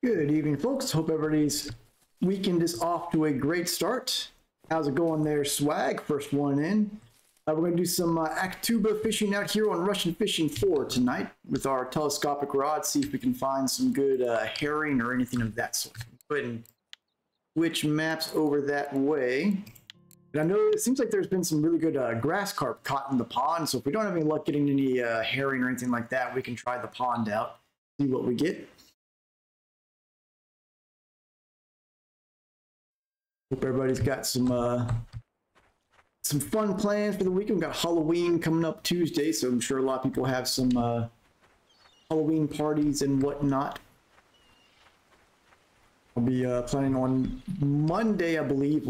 Good evening, folks. Hope everybody's weekend is off to a great start. How's it going there, Swag? First one in. We're going to do some Tuba fishing out here on Russian Fishing 4 tonight with our telescopic rod. See if we can find some good herring or anything of that sort. Go ahead and switch maps over that way. And I know it seems like there's been some really good grass carp caught in the pond. So if we don't have any luck getting any herring or anything like that, we can try the pond out, see what we get. Hope everybody's got some fun plans for the weekend. We've got Halloween coming up Tuesday, so I'm sure a lot of people have some Halloween parties and whatnot. I'll be planning on Monday, I believe.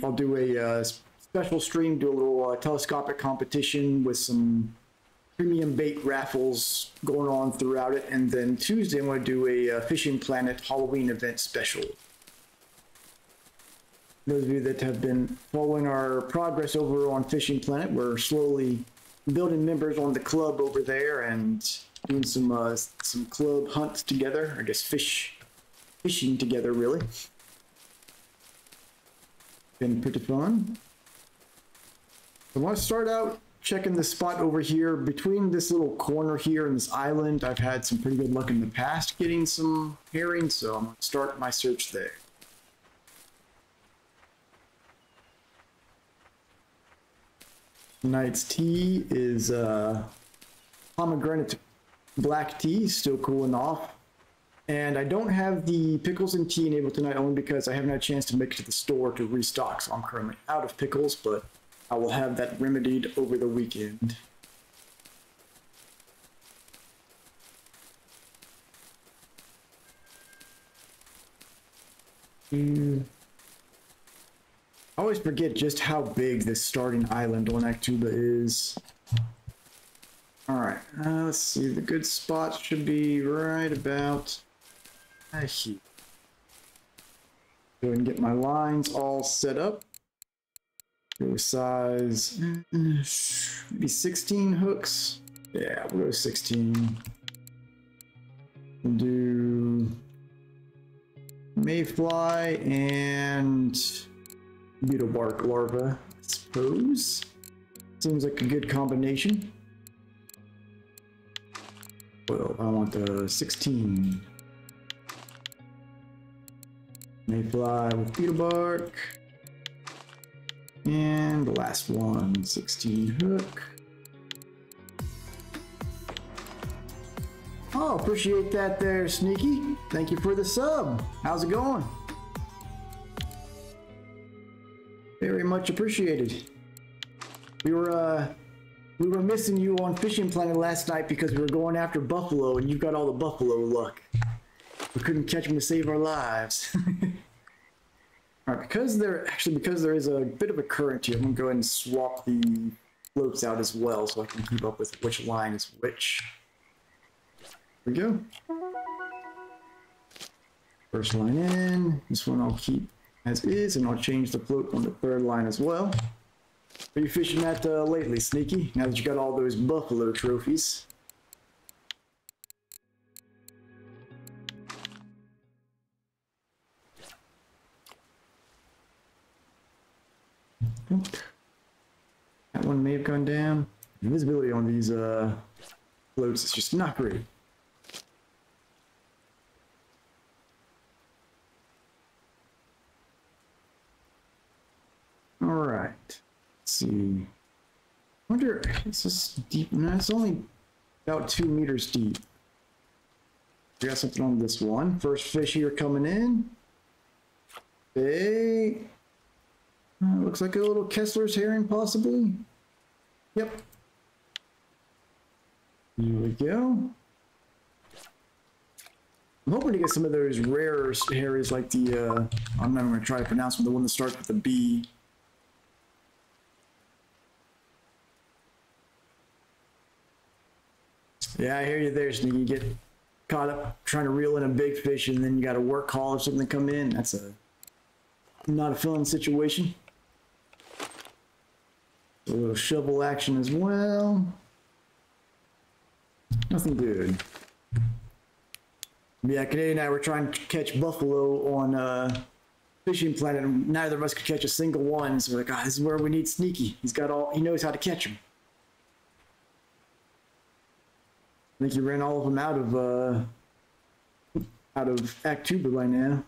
I'll do a special stream, do a little telescopic competition with some premium bait raffles going on throughout it, and then Tuesday I'm going to do a Fishing Planet Halloween event special. Those of you that have been following our progress over on Fishing Planet, we're slowly building members on the club over there and doing some club hunts together. I guess fishing together, really. Been pretty fun. I want to start out checking the spot over here between this little corner here and this island. I've had some pretty good luck in the past getting some herring, so I'm going to start my search there. Tonight's tea is pomegranate black tea, still cooling off. And I don't have the pickles and tea enabled tonight only because I haven't had a chance to make it to the store to restock. So I'm currently out of pickles, but I will have that remedied over the weekend. I always forget just how big this starting island on Tuba is. Alright, let's see. The good spot should be right about here. Go ahead and get my lines all set up. Go size maybe 16 hooks. Yeah, we'll go 16. We'll do mayfly and beetlebark larva, I suppose. Seems like a good combination. Well, I want the 16. Mayfly with beetlebark. And the last one, 16 hook. Oh, appreciate that there, Sneaky. Thank you for the sub. How's it going? Very much appreciated. We were missing you on Fishing Planet last night because we were going after buffalo, and you've got all the buffalo luck. We couldn't catch them to save our lives. All right, because there is a bit of a current here, I'm gonna go ahead and swap the floats out as well, so I can keep up with which line is which. There we go. First line in. This one I'll keep as is, and I'll change the float on the third line as well. Are you fishing at lately, Sneaky? Now that you got all those buffalo trophies. That one may have gone down. The visibility on these floats is just not great. All right, let's see. I wonder, is this deep? No, it's only about 2 meters deep. We got something on this one. First fish here coming in. Hey, looks like a little Kessler's herring, possibly. Yep. Here we go. I'm hoping to get some of those rarer herrings like the, I'm not going to try to pronounce them, the one that starts with a B. Yeah, I hear you there, Sneaky. You get caught up trying to reel in a big fish and then you got a work call or something come in. That's not a fun situation. A little shovel action as well. Nothing good. Yeah, Canadian and I were trying to catch buffalo on Fishing Planet, and neither of us could catch a single one. So we're like, this is where we need Sneaky. He knows how to catch them. I think he ran all of them out of Act Tuba by now.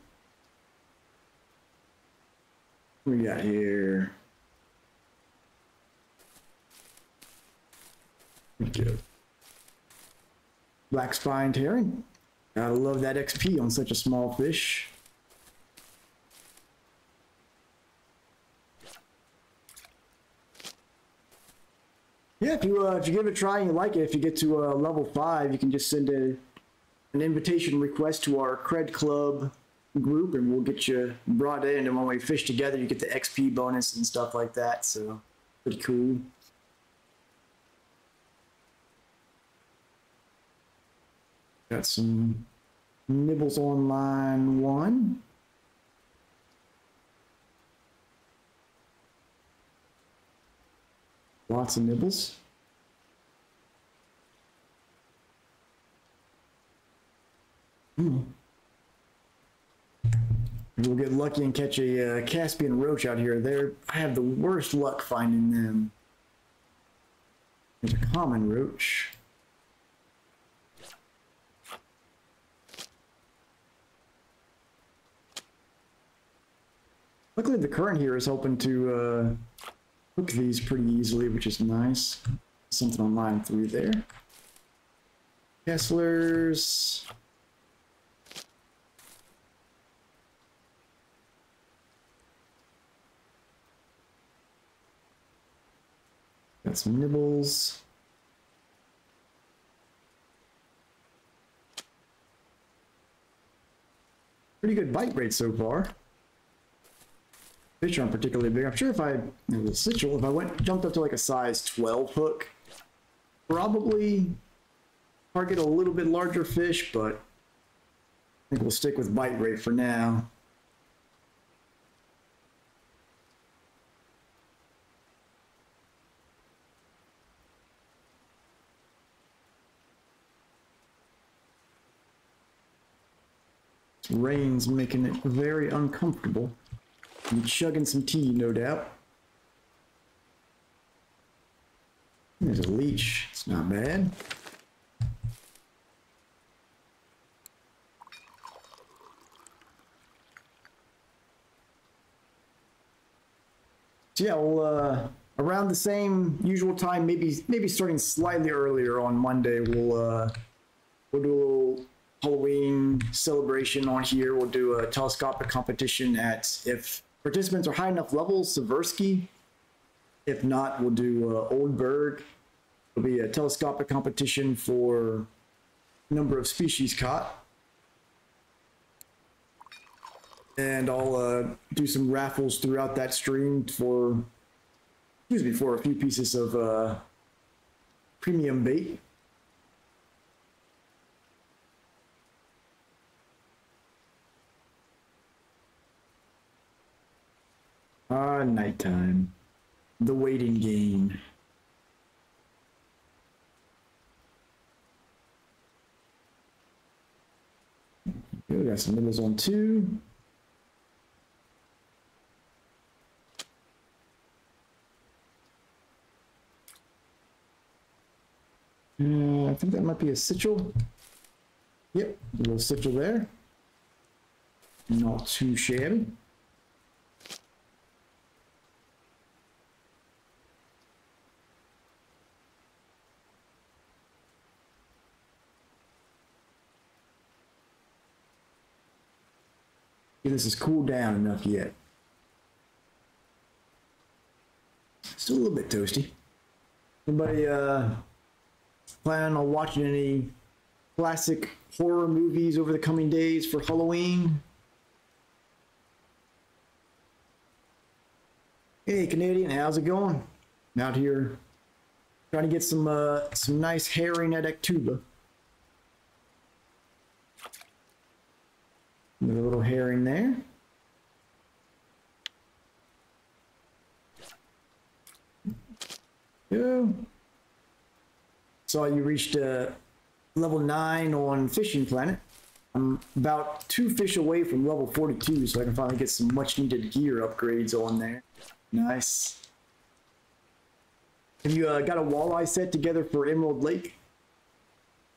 What we got here? Okay. Black spined herring. Gotta love that XP on such a small fish. Yeah, if you give it a try and you like it, if you get to level 5, you can just send an invitation request to our Cred Club group, and we'll get you brought in. And when we fish together, you get the XP bonus and stuff like that. So pretty cool. Got some nibbles on line 1. Lots of nibbles. We'll get lucky and catch a Caspian roach out here. I have the worst luck finding them. There's a common roach. Luckily, the current here is helping to hook these pretty easily, which is nice. Something on line 3 there. Kesslers. Got some nibbles. Pretty good bite rate so far. Fish aren't particularly big. I'm sure if I jumped up to like a size 12 hook, probably target a little bit larger fish, but I think we'll stick with bite rate for now. This rain's making it very uncomfortable. I'm chugging some tea, no doubt. There's a leech. It's not bad. So yeah, we'll around the same usual time, maybe starting slightly earlier on Monday, we'll do a little Halloween celebration on here. We'll do a telescopic competition if participants are high enough levels, Seversky. If not, we'll do Oldberg. It'll be a telescopic competition for number of species caught. And I'll do some raffles throughout that stream for a few pieces of premium bait. Nighttime. The waiting game. Okay, we got some nibbles on 2. I think that might be a Sichel. Yep, a little Sichel there. Not too shabby. This is cooled down enough yet. Still a little bit toasty. Anybody planning on watching any classic horror movies over the coming days for Halloween? Hey Canadian, how's it going? I'm out here trying to get some nice herring at Tuba. Another little herring there. Yeah. Saw you reached level 9 on Fishing Planet. I'm about 2 fish away from level 42, so I can finally get some much needed gear upgrades on there. Nice. Have you got a walleye set together for Emerald Lake?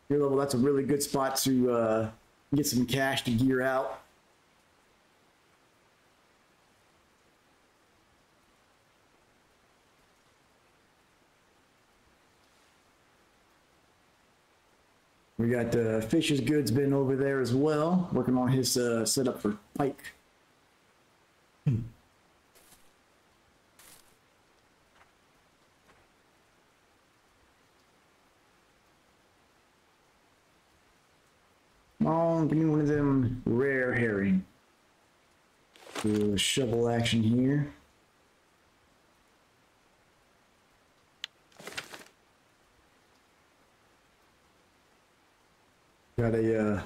Your level, that's a really good spot to get some cash to gear out. We got Fish's Goods been over there as well, working on his setup for pike. Come on, give me one of them rare herring. Do a shovel action here. Got a,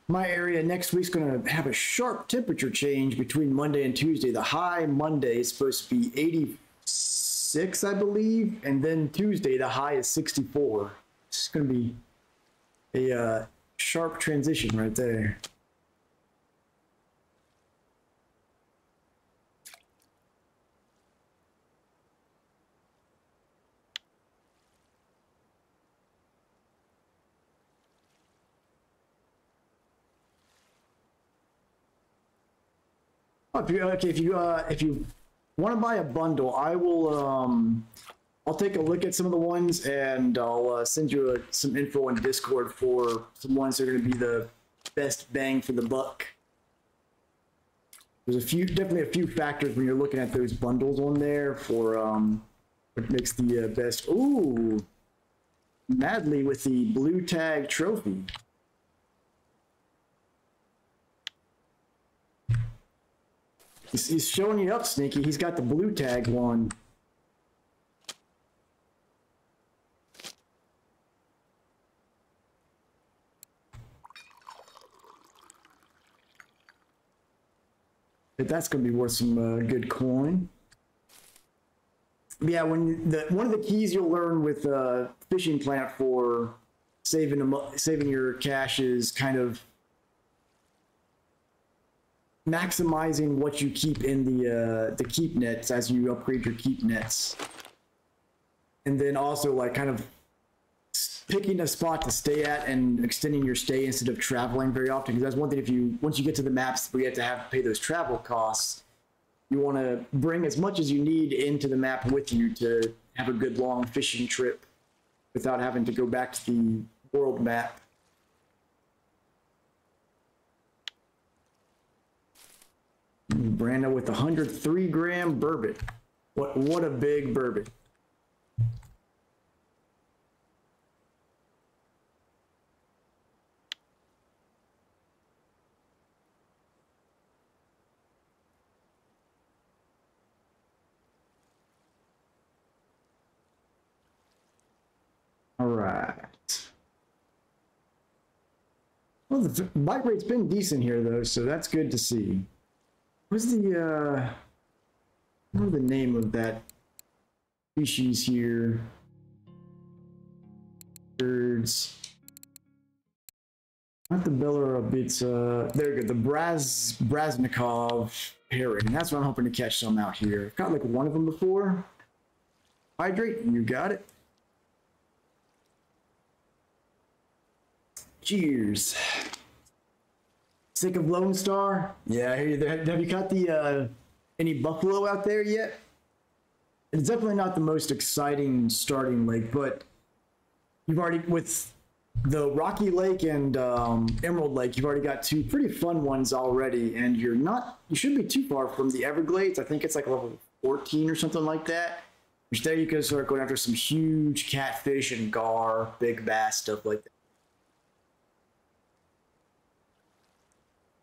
my area next week's gonna have a sharp temperature change between Monday and Tuesday. The high Monday is supposed to be 86, I believe, and then Tuesday the high is 64. It's gonna be a sharp transition right there. If you want to buy a bundle, I will I'll take a look at some of the ones and I'll send you some info on Discord for some ones that are going to be the best bang for the buck. There's definitely a few factors when you're looking at those bundles on there for what makes the best. Ooh, Madly with the blue tag trophy. He's showing you up, Sneaky. He's got the blue tag one. But that's going to be worth some good coin. Yeah, one of the keys you'll learn with Fishing Plant for saving your cash is kind of maximizing what you keep in the keep nets as you upgrade your keep nets, and then also like kind of picking a spot to stay at and extending your stay instead of traveling very often, because that's one thing. Once you get to the maps where you have to pay those travel costs, you want to bring as much as you need into the map with you to have a good long fishing trip without having to go back to the world map. Brando with 103 gram bourbon. What a big bourbon. All right. Well, the bite rate's been decent here though, so that's good to see. What's the what is the name of that species here? Birds. Not the Bellerub, it's there we go, the Brasnikov herring. That's what I'm hoping to catch some out here. Got like one of them before. Hydrate, you got it. Cheers. Sick of Lone Star? Yeah, I hear you there. Have you caught the any buffalo out there yet? It's definitely not the most exciting starting lake, but you've already, with the Rocky Lake and Emerald Lake, you've already got two pretty fun ones already, and you shouldn't be too far from the Everglades. I think it's like level 14 or something like that. Which there you can start going after some huge catfish and gar, big bass, stuff like that.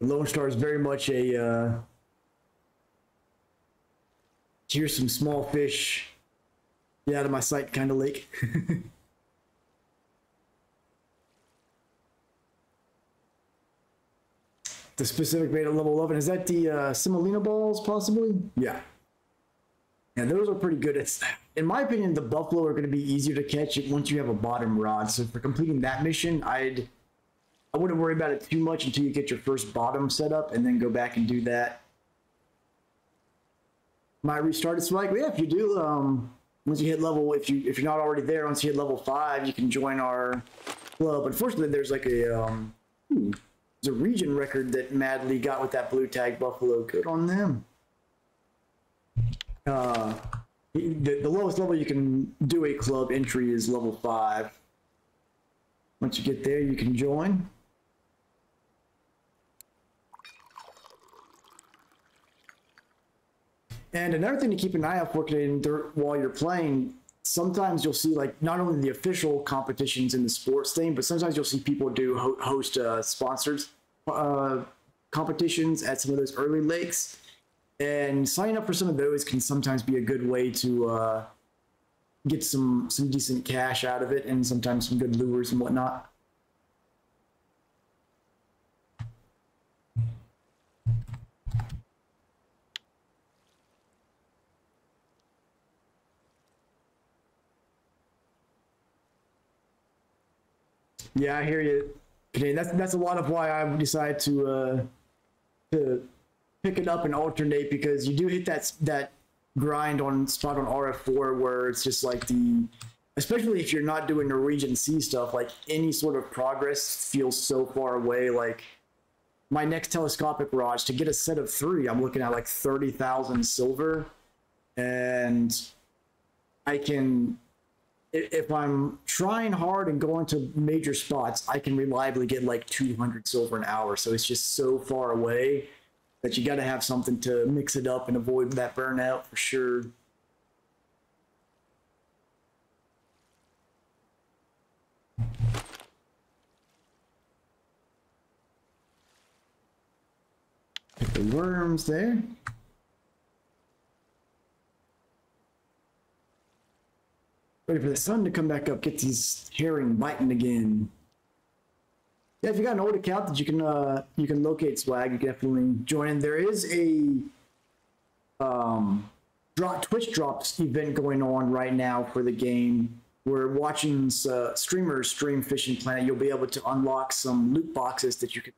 Lone Star is very much a here's some small fish, get out of my sight kind of lake. The specific bait at level 11, is that the semolina balls possibly? Yeah. Yeah, those are pretty good. It's, in my opinion, the buffalo are going to be easier to catch once you have a bottom rod. So for completing that mission, I'd I wouldn't worry about it too much until you get your first bottom set up, and then go back and do that. Might restart it swag. But yeah, if you do, once you hit level, if you're not already there, once you hit level 5, you can join our club. Unfortunately, there's like a there's a region record that Madly got with that blue tag buffalo. Good on them. The lowest level you can do a club entry is level 5. Once you get there, you can join. And another thing to keep an eye out for while you're playing, sometimes you'll see like not only the official competitions in the sports thing, but sometimes you'll see people do host sponsored competitions at some of those early lakes. And signing up for some of those can sometimes be a good way to get some decent cash out of it, and sometimes some good lures and whatnot. Yeah, I hear you. Okay, that's a lot of why I decided to pick it up and alternate, because you do hit that grind spot on RF4 where it's just like especially if you're not doing Norwegian Sea stuff, like any sort of progress feels so far away. Like my next telescopic rods, to get a set of 3, I'm looking at like 30,000 silver, and I can, if I'm trying hard and going to major spots, I can reliably get like 200 silver an hour. So it's just so far away that you got to have something to mix it up and avoid that burnout for sure. Get the worms there. Ready for the sun to come back up, get these herring biting again. Yeah, if you got an old account that you can locate swag, you can definitely join in. There is a Twitch drops event going on right now for the game. We're watching streamers stream Fishing Planet. You'll be able to unlock some loot boxes that you can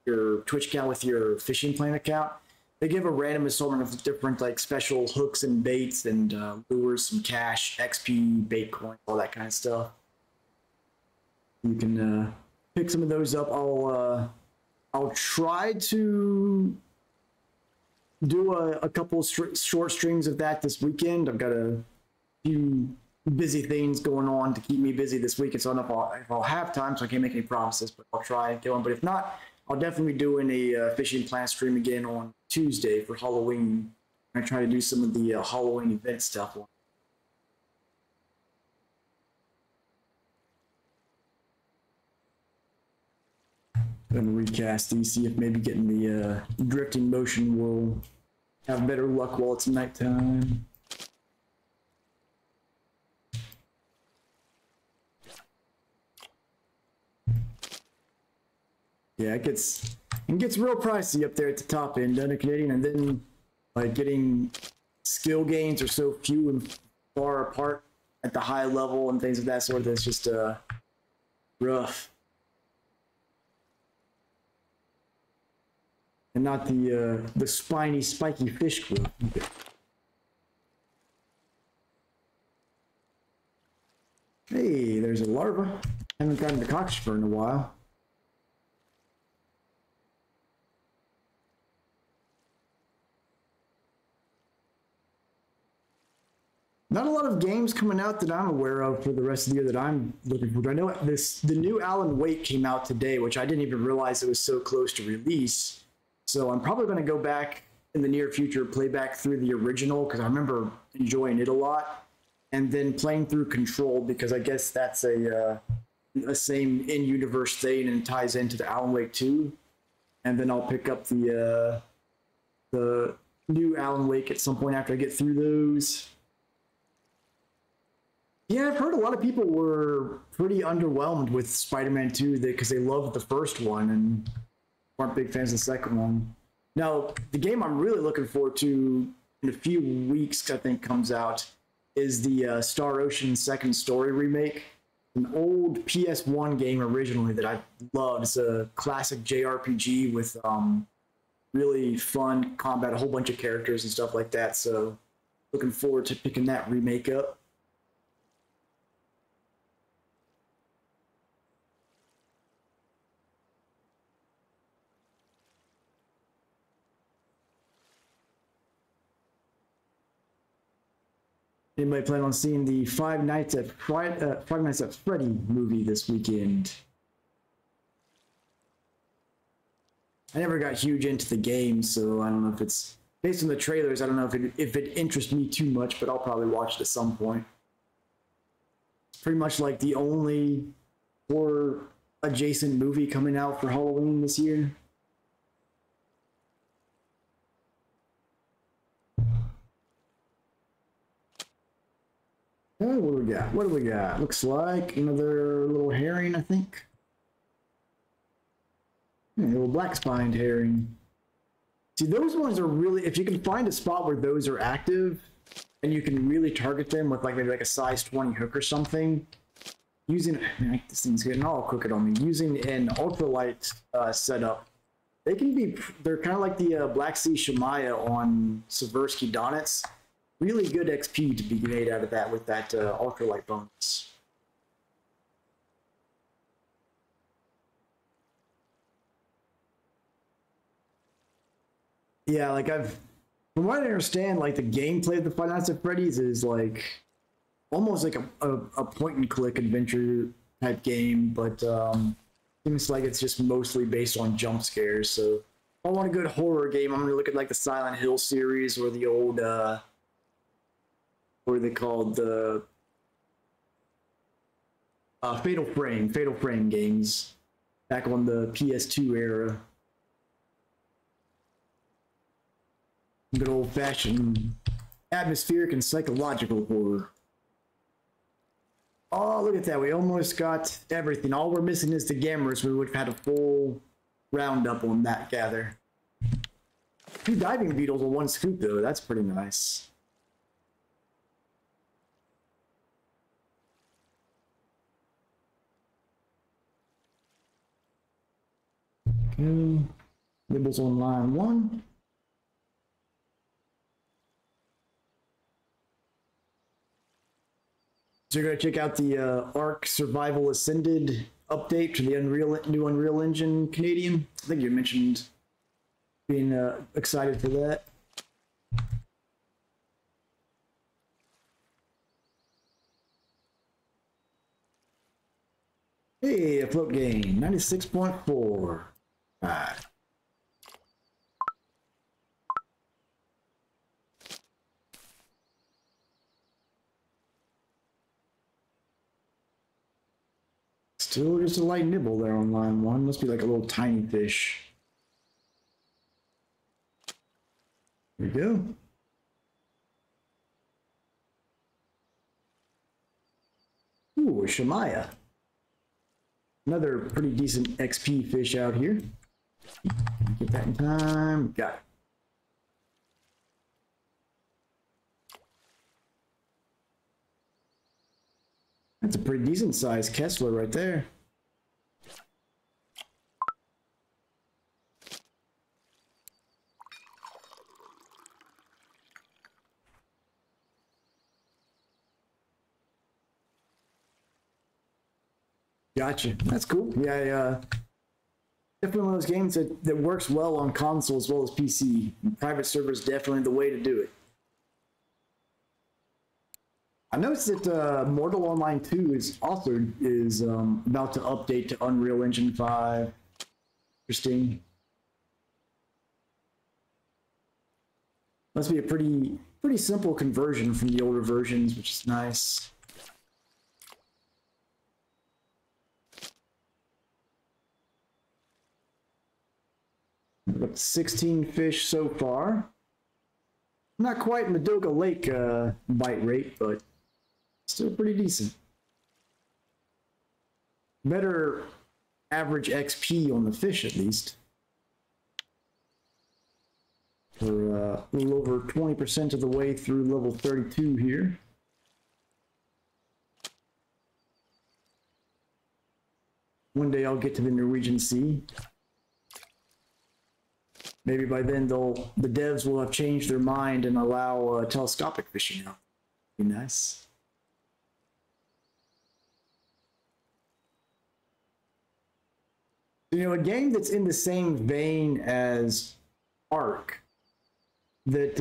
your Twitch account with your Fishing Planet account. They give a random assortment of different like special hooks and baits and lures, some cash, XP, bait coins, all that kind of stuff. You can pick some of those up. I'll try to do a couple short streams of that this weekend. I've got a few busy things going on to keep me busy this week. It's on if I'll have time, so I can't make any promises, but I'll try and do one. But if not, I'll definitely be doing a Fishing Planet stream again on Tuesday for Halloween. I try to do some of the Halloween event stuff. I'm gonna recast these, see if maybe getting the drifting motion will have better luck while it's nighttime. Yeah, it gets real pricey up there at the top end, doesn't it, Canadian? And then like getting skill gains are so few and far apart at the high level and things of that sort. That's just rough. And not the spiny, spiky fish growth. Hey, there's a larva. Haven't gotten the cockspur in a while. Not a lot of games coming out that I'm aware of for the rest of the year that I'm looking for. I know the new Alan Wake came out today, which I didn't even realize it was so close to release. So I'm probably going to go back in the near future, play back through the original, because I remember enjoying it a lot, and then playing through Control, because I guess that's a same in-universe thing and ties into the Alan Wake 2. And then I'll pick up the new Alan Wake at some point after I get through those. Yeah, I've heard a lot of people were pretty underwhelmed with Spider-Man 2 because they loved the first one and aren't big fans of the second one. Now, the game I'm really looking forward to in a few weeks, I think, comes out, is the Star Ocean Second Story remake. an old PS1 game originally that I loved. It's a classic JRPG with really fun combat, a whole bunch of characters and stuff like that. So looking forward to picking that remake up. Anybody plan on seeing the Five Nights at Freddy movie this weekend? I never got huge into the game, so I don't know if it's based on the trailers. I don't know if it interests me too much, but I'll probably watch it at some point. It's pretty much like the only horror adjacent movie coming out for Halloween this year. Oh, what do we got? What do we got? Looks like another little herring, I think. A little black spined herring. See, those ones are really, if you can find a spot where those are active and you can really target them with like maybe like a size 20 hook or something, using, man, this thing's getting all crooked on me, using an ultralight setup, they can be, they're kind of like the Black Sea Shemaya on Seversky Donets. Really good XP to be made out of that with that ultralight bonus. Yeah, like from what I understand, like the gameplay of the Five Nights at Freddy's is like almost like a point and click adventure type game, but seems like it's just mostly based on jump scares. So if I want a good horror game, I'm gonna look at like the Silent Hill series or the old what are they called? The Fatal Frame games back on the PS2 era. Good old-fashioned atmospheric and psychological horror. Oh, look at that. We almost got everything. All we're missing is the Gamers. We would have had a full roundup on that gather. 2 diving beetles on 1 scoop, though. That's pretty nice. Okay. Nibbles on line 1. So you're going to check out the Ark Survival Ascended update to the new Unreal Engine Canadian. I think you mentioned being excited for that. Hey, a float gain, 96.4. Right. Still just a light nibble there on line 1. Must be like a little tiny fish. There we go. Ooh, a Shemaya. Another pretty decent XP fish out here. Get that in time. Got it. That's a pretty decent sized Kessler right there. Gotcha. That's cool. Yeah, definitely one of those games that works well on console as well as PC. Private server is definitely the way to do it. I noticed that Mortal Online 2 is about to update to Unreal Engine 5. Interesting. Must be a pretty simple conversion from the older versions, which is nice. We've got 16 fish so far. Not quite Madoka Lake bite rate, but still pretty decent. Better average XP on the fish, at least. We're a little over 20% of the way through level 32 here. one day I'll get to the Norwegian Sea. Maybe by then the devs will have changed their mind and allow telescopic fishing now. Be nice. You know, a game that's in the same vein as Ark that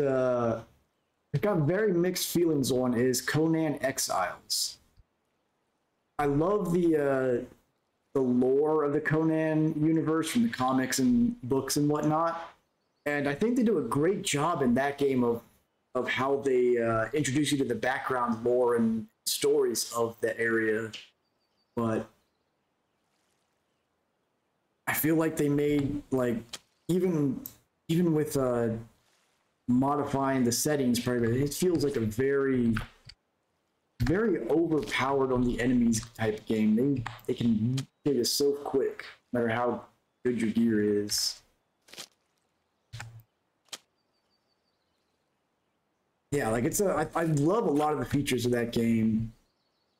I've got very mixed feelings on is Conan Exiles. I love the lore of the Conan universe from the comics and books and whatnot, and I think they do a great job in that game of how they introduce you to the background lore and stories of the area. But I feel like they made, like, even with modifying the settings, probably it feels like a very overpowered on the enemies type game. They can hit us so quick, no matter how good your gear is. Yeah, like I love a lot of the features of that game.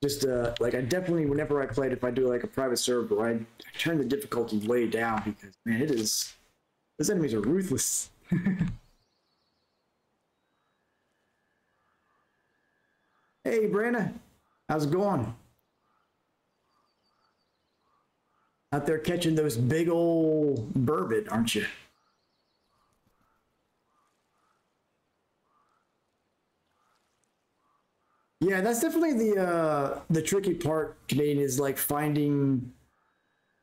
Just like, I definitely, whenever I play it, if I do like a private server, I turn the difficulty way down because, man, those enemies are ruthless. Hey, Brandon, how's it going? Out there catching those big old burbot, aren't you? Yeah, that's definitely the tricky part, Canadian, is like finding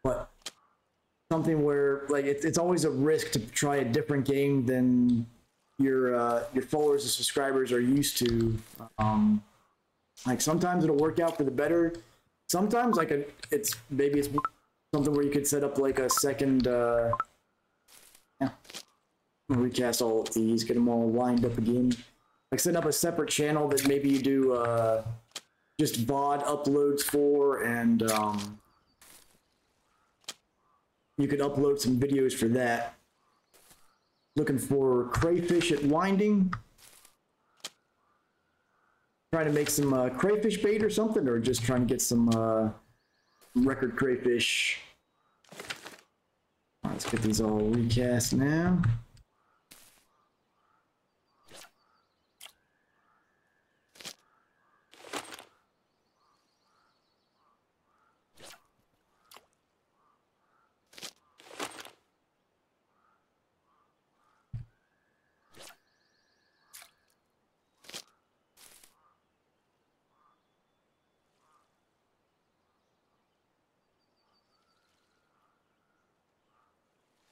what something where, like, it's always a risk to try a different game than your followers and subscribers are used to. Like, sometimes it'll work out for the better. Sometimes, like, it's something where you could set up like a second. Yeah, recast all of these, get them all lined up again. Like, set up a separate channel that maybe you do just VOD uploads for, and you could upload some videos for that. Looking for crayfish at winding. Trying to make some crayfish bait or something, or just trying to get some record crayfish. Let's get these all recast now.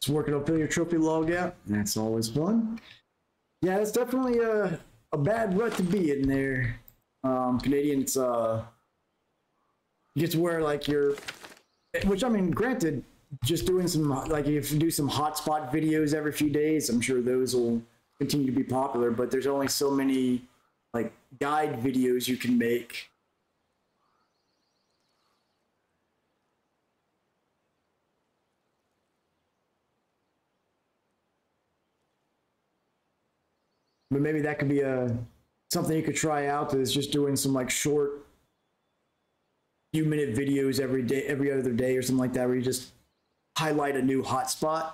Working to fill your trophy log out. That's always fun. Yeah, it's definitely a bad rut to be in there. Canadian, it's gets where, like, which, I mean, granted, just doing some, like, if you do some hotspot videos every few days, I'm sure those will continue to be popular, but there's only so many, like, guide videos you can make. But maybe that could be something you could try out, is just doing some, like, short few minute videos every day, every other day or something like that, where you just highlight a new hotspot.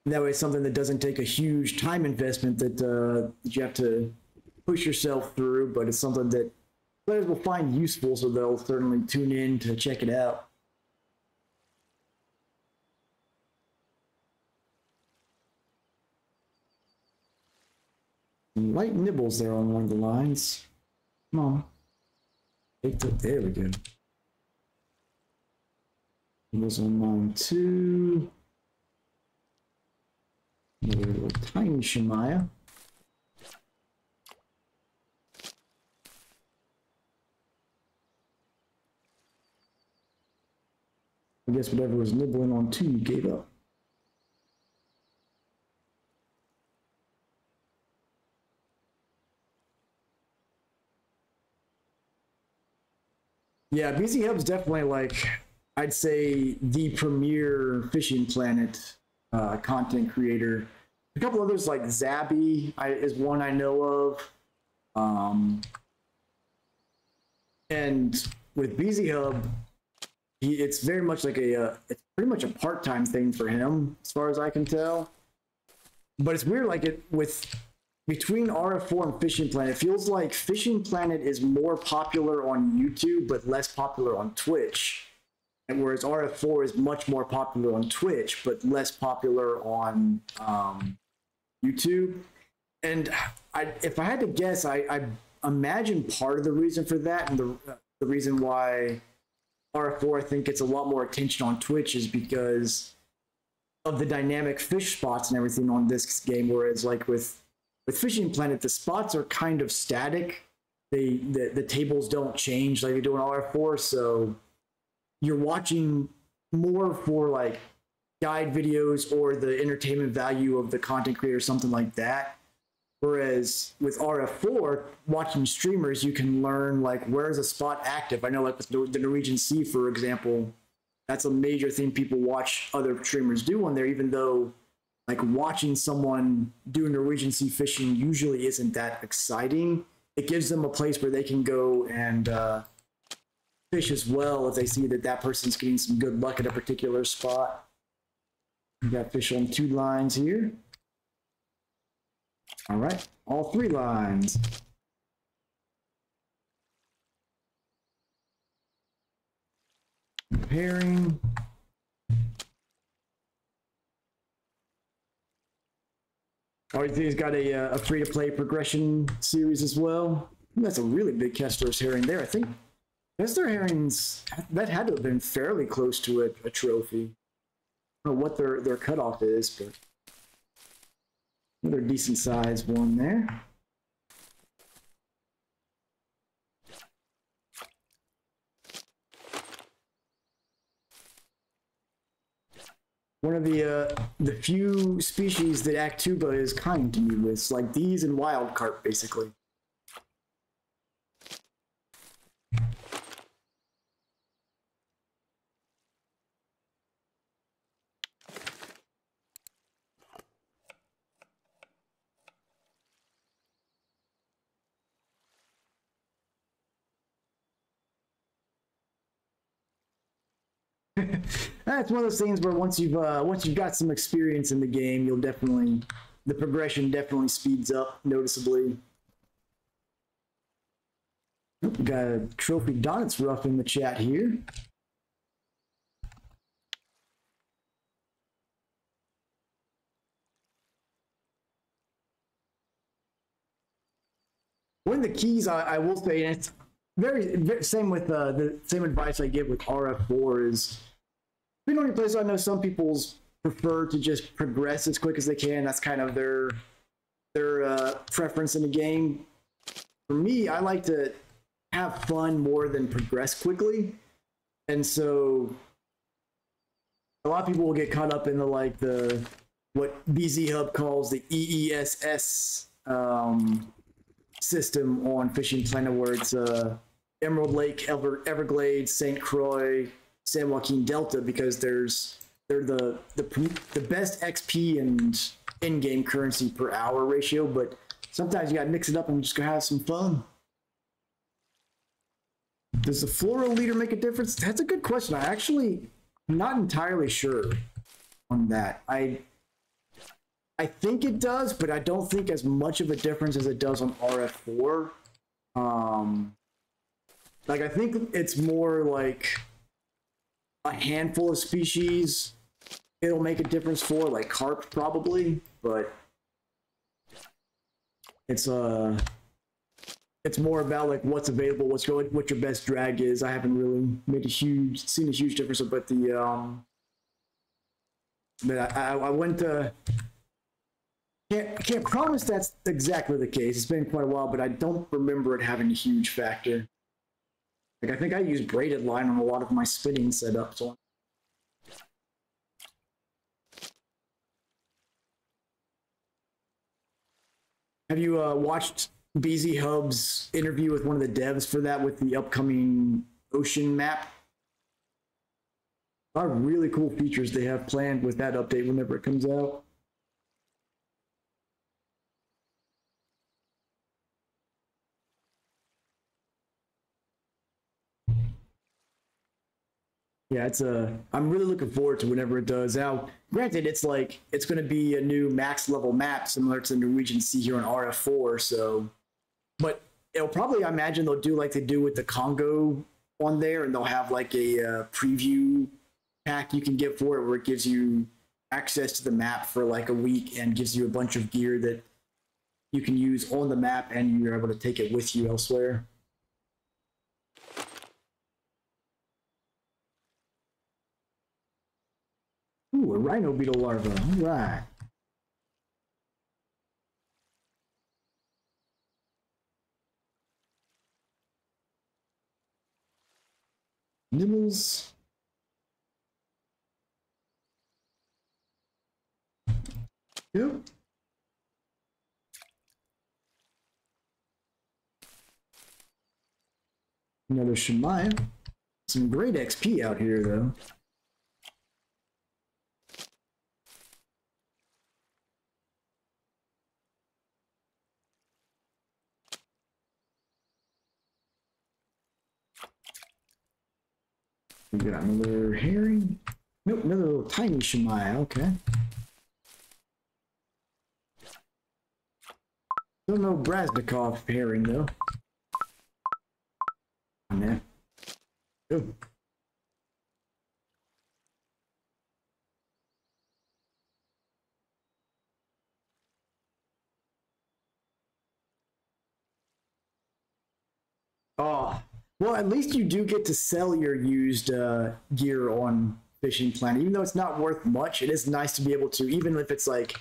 And that way it's something that doesn't take a huge time investment that you have to push yourself through, but it's something that players will find useful, so they'll certainly tune in to check it out. Light nibbles there on one of the lines. Come on. There we go. Nibbles on line 2. Another little tiny Shemaya. I guess whatever was nibbling on 2 gave up. Yeah, BZ Hub's definitely, like, I'd say, the premier fishing planet content creator. A couple others, like Zabby is one I know of. And with BZ Hub, it's very much like it's pretty much a part-time thing for him, as far as I can tell. But it's weird, like between RF4 and Fishing Planet, it feels like Fishing Planet is more popular on YouTube, but less popular on Twitch. And whereas RF4 is much more popular on Twitch, but less popular on YouTube. And if I had to guess, I imagine part of the reason for that, and the reason why RF4 I think gets a lot more attention on Twitch is because of the dynamic fish spots and everything on this game. Whereas like with Fishing Planet, the spots are kind of static. The tables don't change like they do in RF4, so you're watching more for like guide videos or the entertainment value of the content creator, something like that. Whereas with RF4, watching streamers, you can learn like where's a spot active. I know like with the Norwegian Sea, for example, that's a major thing people watch other streamers do on there, even though like watching someone do Norwegian Sea fishing usually isn't that exciting. It gives them a place where they can go and fish as well if they see that person's getting some good luck at a particular spot. We got fish on 2 lines here. All right, all 3 lines. Pairing. Oh, you think he's got a free-to-play progression series as well? That's a really big Kessler's herring there. I think Kessler herrings, that had to have been fairly close to a trophy. I don't know what their cutoff is, but another decent sized one there. One of the few species that Tuba is kind to me with, like these and wild carp, basically. That's one of those things where once you've got some experience in the game, the progression definitely speeds up noticeably. Oh, we got a trophy Donut's rough in the chat here. One of the keys I will say, and it's very same with the same advice I give with RF4 is, depending on your plays, I know some people's prefer to just progress as quick as they can. That's kind of their preference in the game. For me, I like to have fun more than progress quickly, and so a lot of people will get caught up in what BZ Hub calls the EESS system on Fishing Planet, where it's Emerald Lake, Everglades, St. Croix, San Joaquin Delta, because they're the best XP and in-game currency per hour ratio, but sometimes you gotta mix it up and just go have some fun. Does the floral leader make a difference? That's a good question. I actually am not entirely sure on that. I think it does, but I don't think as much of a difference as it does on RF4. Like, I think it's more like a handful of species it'll make a difference for, like carp probably, but it's more about like what's available, what your best drag is. I haven't really seen a huge difference, but I went to. Can't promise that's exactly the case. It's been quite a while, but I don't remember it having a huge factor. Like, I think I use braided line on a lot of my spinning setups. So. Have you watched BZ Hub's interview with one of the devs for that with the upcoming ocean map? A lot of really cool features they have planned with that update whenever it comes out. Yeah, I'm really looking forward to whenever it does. Now, granted, it's like it's going to be a new max level map similar to the Norwegian Sea here on RF4. So, but it'll probably, I imagine they'll do like they do with the Congo on there, and they'll have like a preview pack you can get for it, where it gives you access to the map for like a week and gives you a bunch of gear that you can use on the map, and you're able to take it with you elsewhere. Ooh, a rhino beetle larva. All right. Nibbles. Yep. Another Shemaya. Some great XP out here, though. We got another herring. Nope, another little tiny Shemaya. Okay. Don't know Brasnikov herring, though. Oh, man. Good. Oh, well, at least you do get to sell your used gear on Fishing Planet. Even though it's not worth much, it is nice to be able to, even if it's like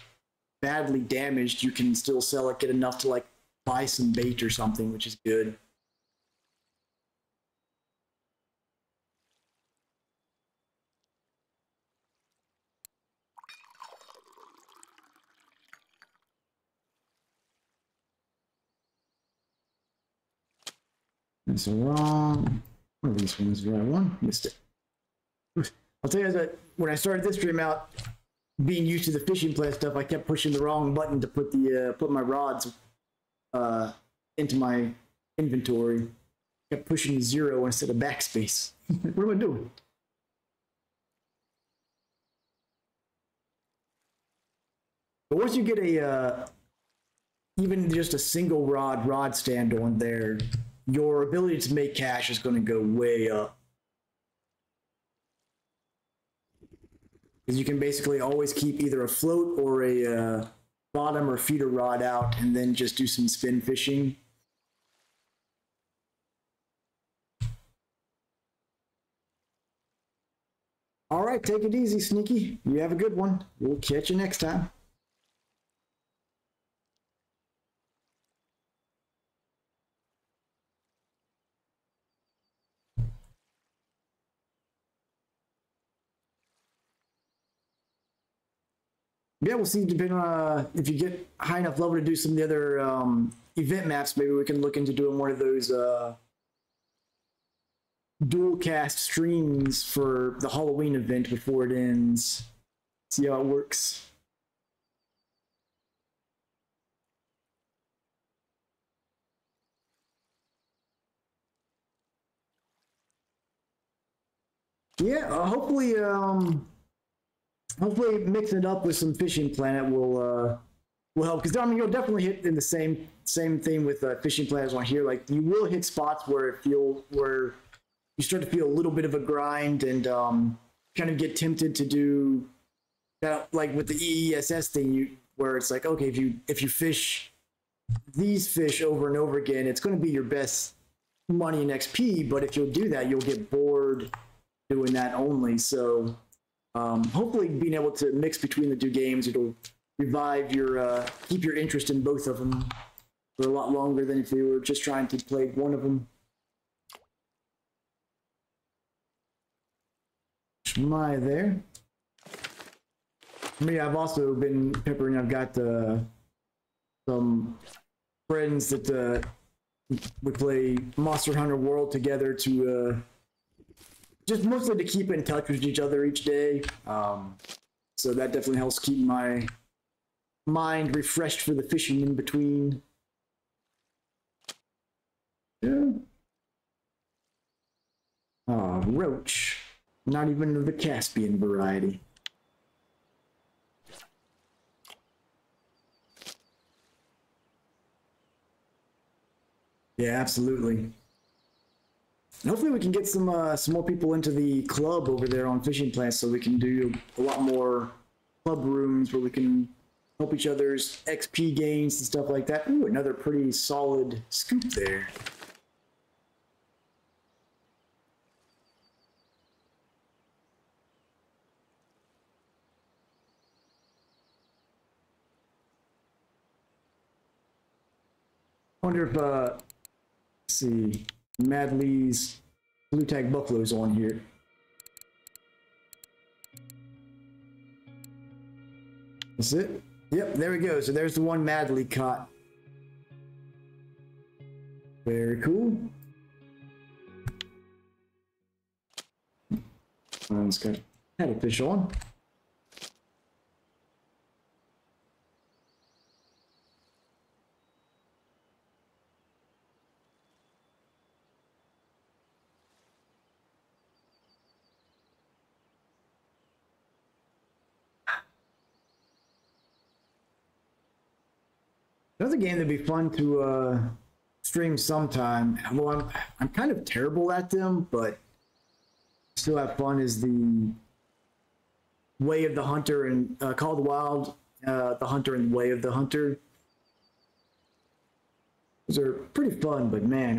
badly damaged, you can still sell it, get enough to like buy some bait or something, which is good. That's wrong. One of these ones is the right one. Missed it. I'll tell you that when I started this stream out, being used to the Fishing Planet stuff, I kept pushing the wrong button to put the put my rods into my inventory. Kept pushing 0 instead of backspace. What am I doing? But once you get a even just a single rod stand on there, your ability to make cash is going to go way up. Because you can basically always keep either a float or a bottom or feeder rod out, and then just do some spin fishing. All right, take it easy, Sneaky. You have a good one. We'll catch you next time. Yeah, we'll see. Depending on if you get high enough level to do some of the other event maps, maybe we can look into doing one of those dual cast streams for the Halloween event before it ends. See how it works. Yeah, hopefully mixing it up with some Fishing Planet will help, because I mean you'll definitely hit in the same thing with Fishing Planet on here. Like you will hit spots where where you start to feel a little bit of a grind and kind of get tempted to do that, like with the EESS thing, where it's like, okay, if you fish these fish over and over again, it's going to be your best money in XP. But if you'll do that, you'll get bored doing that only. So hopefully being able to mix between the two games, it'll revive your keep your interest in both of them for a lot longer than if you were just trying to play one of them. Shmai there. Me, I've also been peppering. I've got some friends that we play Monster Hunter World together to just mostly to keep in touch with each other each day. So that definitely helps keep my mind refreshed for the fishing in between. Yeah. Roach. Not even of the Caspian variety. Yeah, absolutely. And hopefully we can get some more people into the club over there on Fishing Plants, so we can do a lot more club rooms where we can help each other's XP gains and stuff like that. Ooh, another pretty solid scoop there. Wonder if let's see, Madley's blue tag buffalo's on here. That's it. Yep, there we go. So there's the one Madley caught. Very cool. It's got had a fish on. Another game that'd be fun to stream sometime. Well, I'm kind of terrible at them, but still have fun. Is the Way of the Hunter and Call of the Wild, the Hunter and Way of the Hunter. Those are pretty fun, but man,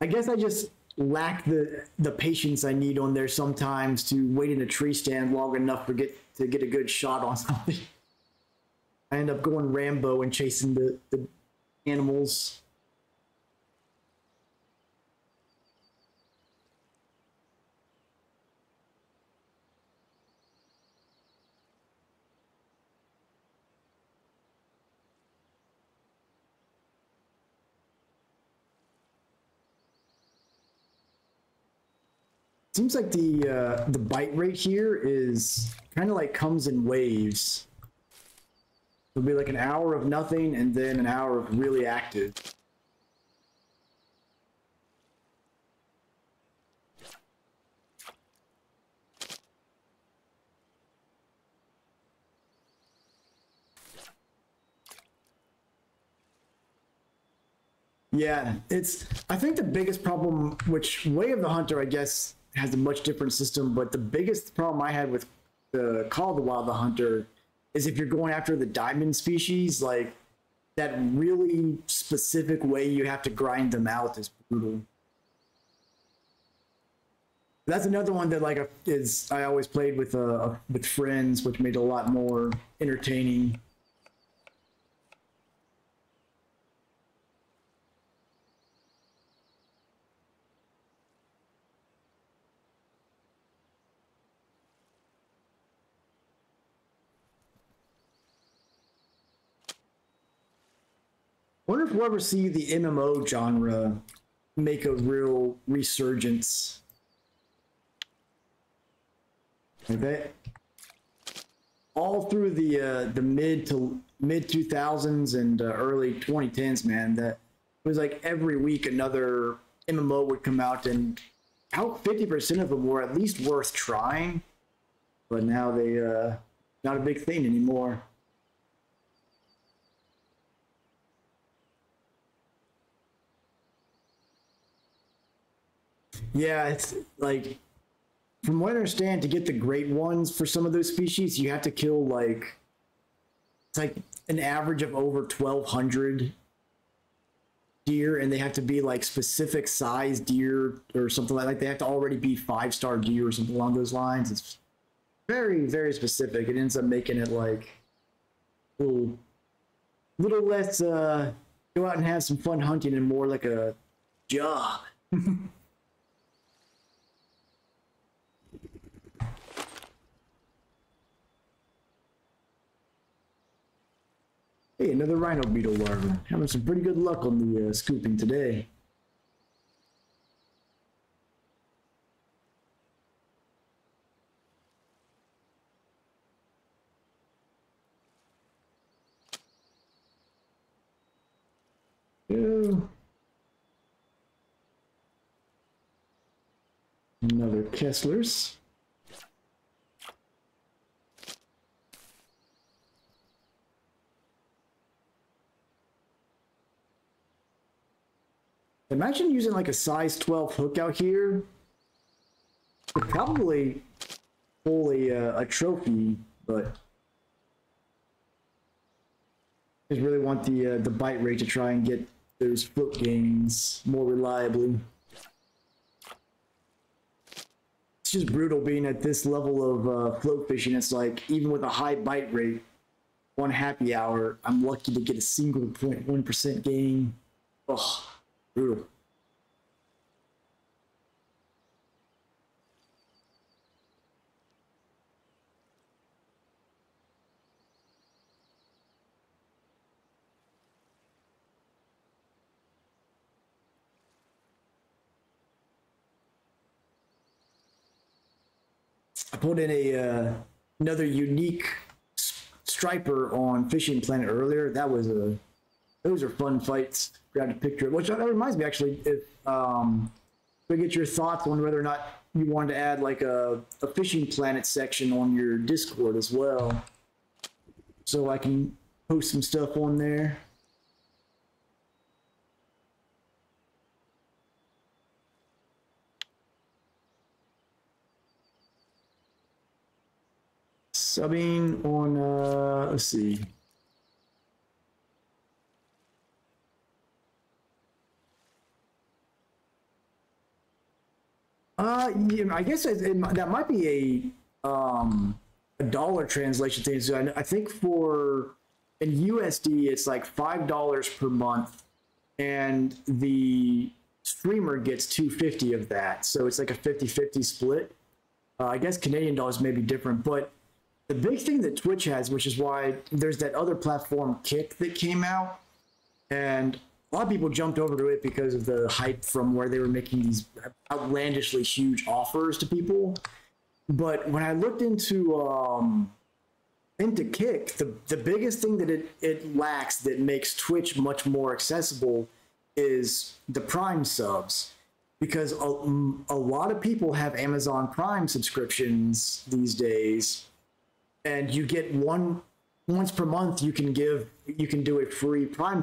I guess I just lack the patience I need on there sometimes to wait in a tree stand long enough to get a good shot on something. I end up going Rambo and chasing the animals. Seems like the bite rate here is kind of like comes in waves. It'll be like an hour of nothing and then an hour of really active. Yeah, I think the biggest problem, which Way of the Hunter, I guess, has a much different system, but the biggest problem I had with the Call of the Wild the Hunter is if you're going after the diamond species, like that really specific way you have to grind them out is brutal. That's another one that I always played with friends, which made it a lot more entertaining. Wonder if we'll ever see the MMO genre make a real resurgence. Okay. All through the mid 2000s and early 2010s, man, that it was like every week another MMO would come out, and about 50% of them were at least worth trying. But now they not a big thing anymore. Yeah, it's like, from what I understand, to get the great ones for some of those species, you have to kill it's like an average of over 1,200 deer, and they have to be like specific size deer or something like They have to already be 5-star deer or something along those lines. It's very, very specific. It ends up making it like a little less go out and have some fun hunting and more like a job. Hey, another rhino beetle larva. Having some pretty good luck on the scooping today. Yeah. Another Kessler's. Imagine using like a size 12 hook out here. Would probably pull a trophy, but I just really want the bite rate to try and get those float gains more reliably. It's just brutal being at this level of float fishing. It's like, even with a high bite rate, one happy hour, I'm lucky to get a single 0.1% gain. Ugh, brutal. I pulled in another unique striper on Fishing Planet earlier. Those are fun fights. Grabbed a picture, which that reminds me actually, if we get your thoughts on whether or not you wanted to add like a Fishing Planet section on your Discord as well, so I can post some stuff on there. Subbing on, let's see. Yeah, I guess that might be a dollar translation thing. So I think for in USD, it's like $5 per month, and the streamer gets $2.50 of that. So it's like a 50-50 split. I guess Canadian dollars may be different, but the big thing that Twitch has, which is why there's that other platform Kick that came out, and a lot of people jumped over to it because of the hype from where they were making these outlandishly huge offers to people. But when I looked into Kick, the biggest thing that it lacks that makes Twitch much more accessible is the Prime subs. Because a lot of people have Amazon Prime subscriptions these days, and you get once per month you can do a free Prime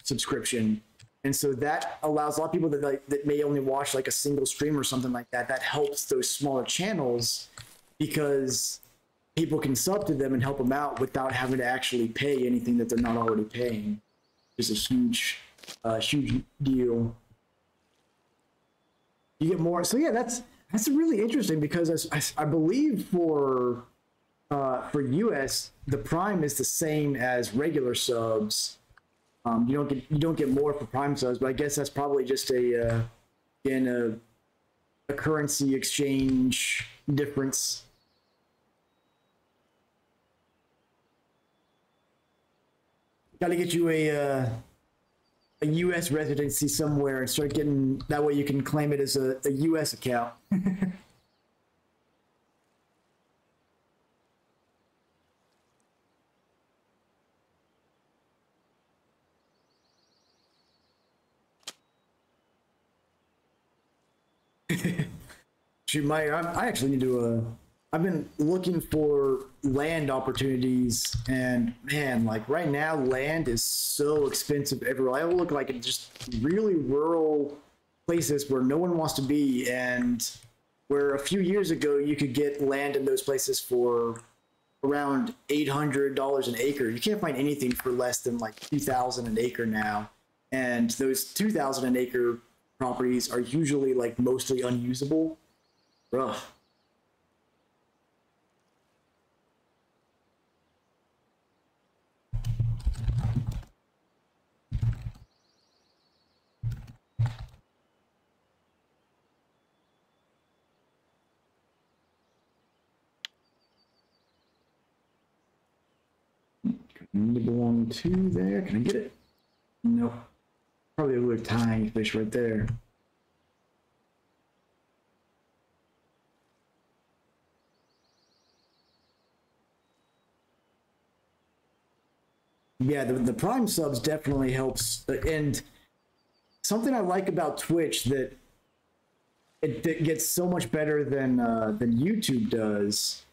subscription, and so that allows a lot of people that may only watch like a single stream or something like that. That helps those smaller channels because people can sub to them and help them out without having to actually pay anything that they're not already paying. It's a huge deal. You get more. So yeah, that's really interesting because I believe for US the Prime is the same as regular subs. You don't get more for Prime subs, but I guess that's probably just a currency exchange difference. Got to get you a U.S. residency somewhere and start getting, that way you can claim it as a U.S. account. Shoot, I actually need to, I've been looking for land opportunities, and man, like right now, land is so expensive everywhere. I look like in just really rural places where no one wants to be, and where a few years ago you could get land in those places for around $800 an acre. You can't find anything for less than like $2,000 an acre now, and those $2,000 an acre properties are usually like mostly unusable. Rough. Nibble on two there. Can I get it? Nope. Probably a little tiny fish right there. Yeah, the Prime subs definitely helps. And something I like about Twitch that it gets so much better than YouTube does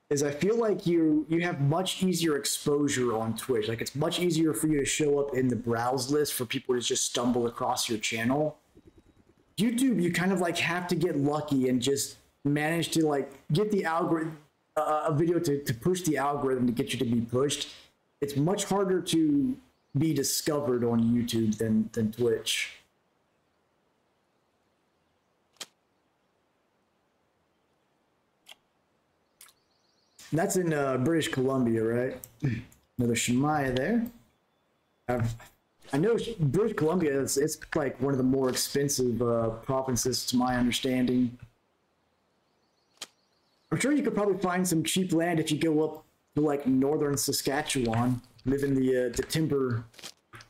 is I feel like you have much easier exposure on Twitch. Like it's much easier for you to show up in the browse list for people to just stumble across your channel. YouTube, you kind of like have to get lucky and just manage to like get the algorithm, a video to push the algorithm to get you to be pushed. It's much harder to be discovered on YouTube than Twitch. That's in British Columbia, right? Another Shemaya there. I know British Columbia, it's like one of the more expensive provinces to my understanding. I'm sure you could probably find some cheap land if you go up to like northern Saskatchewan, live in the timber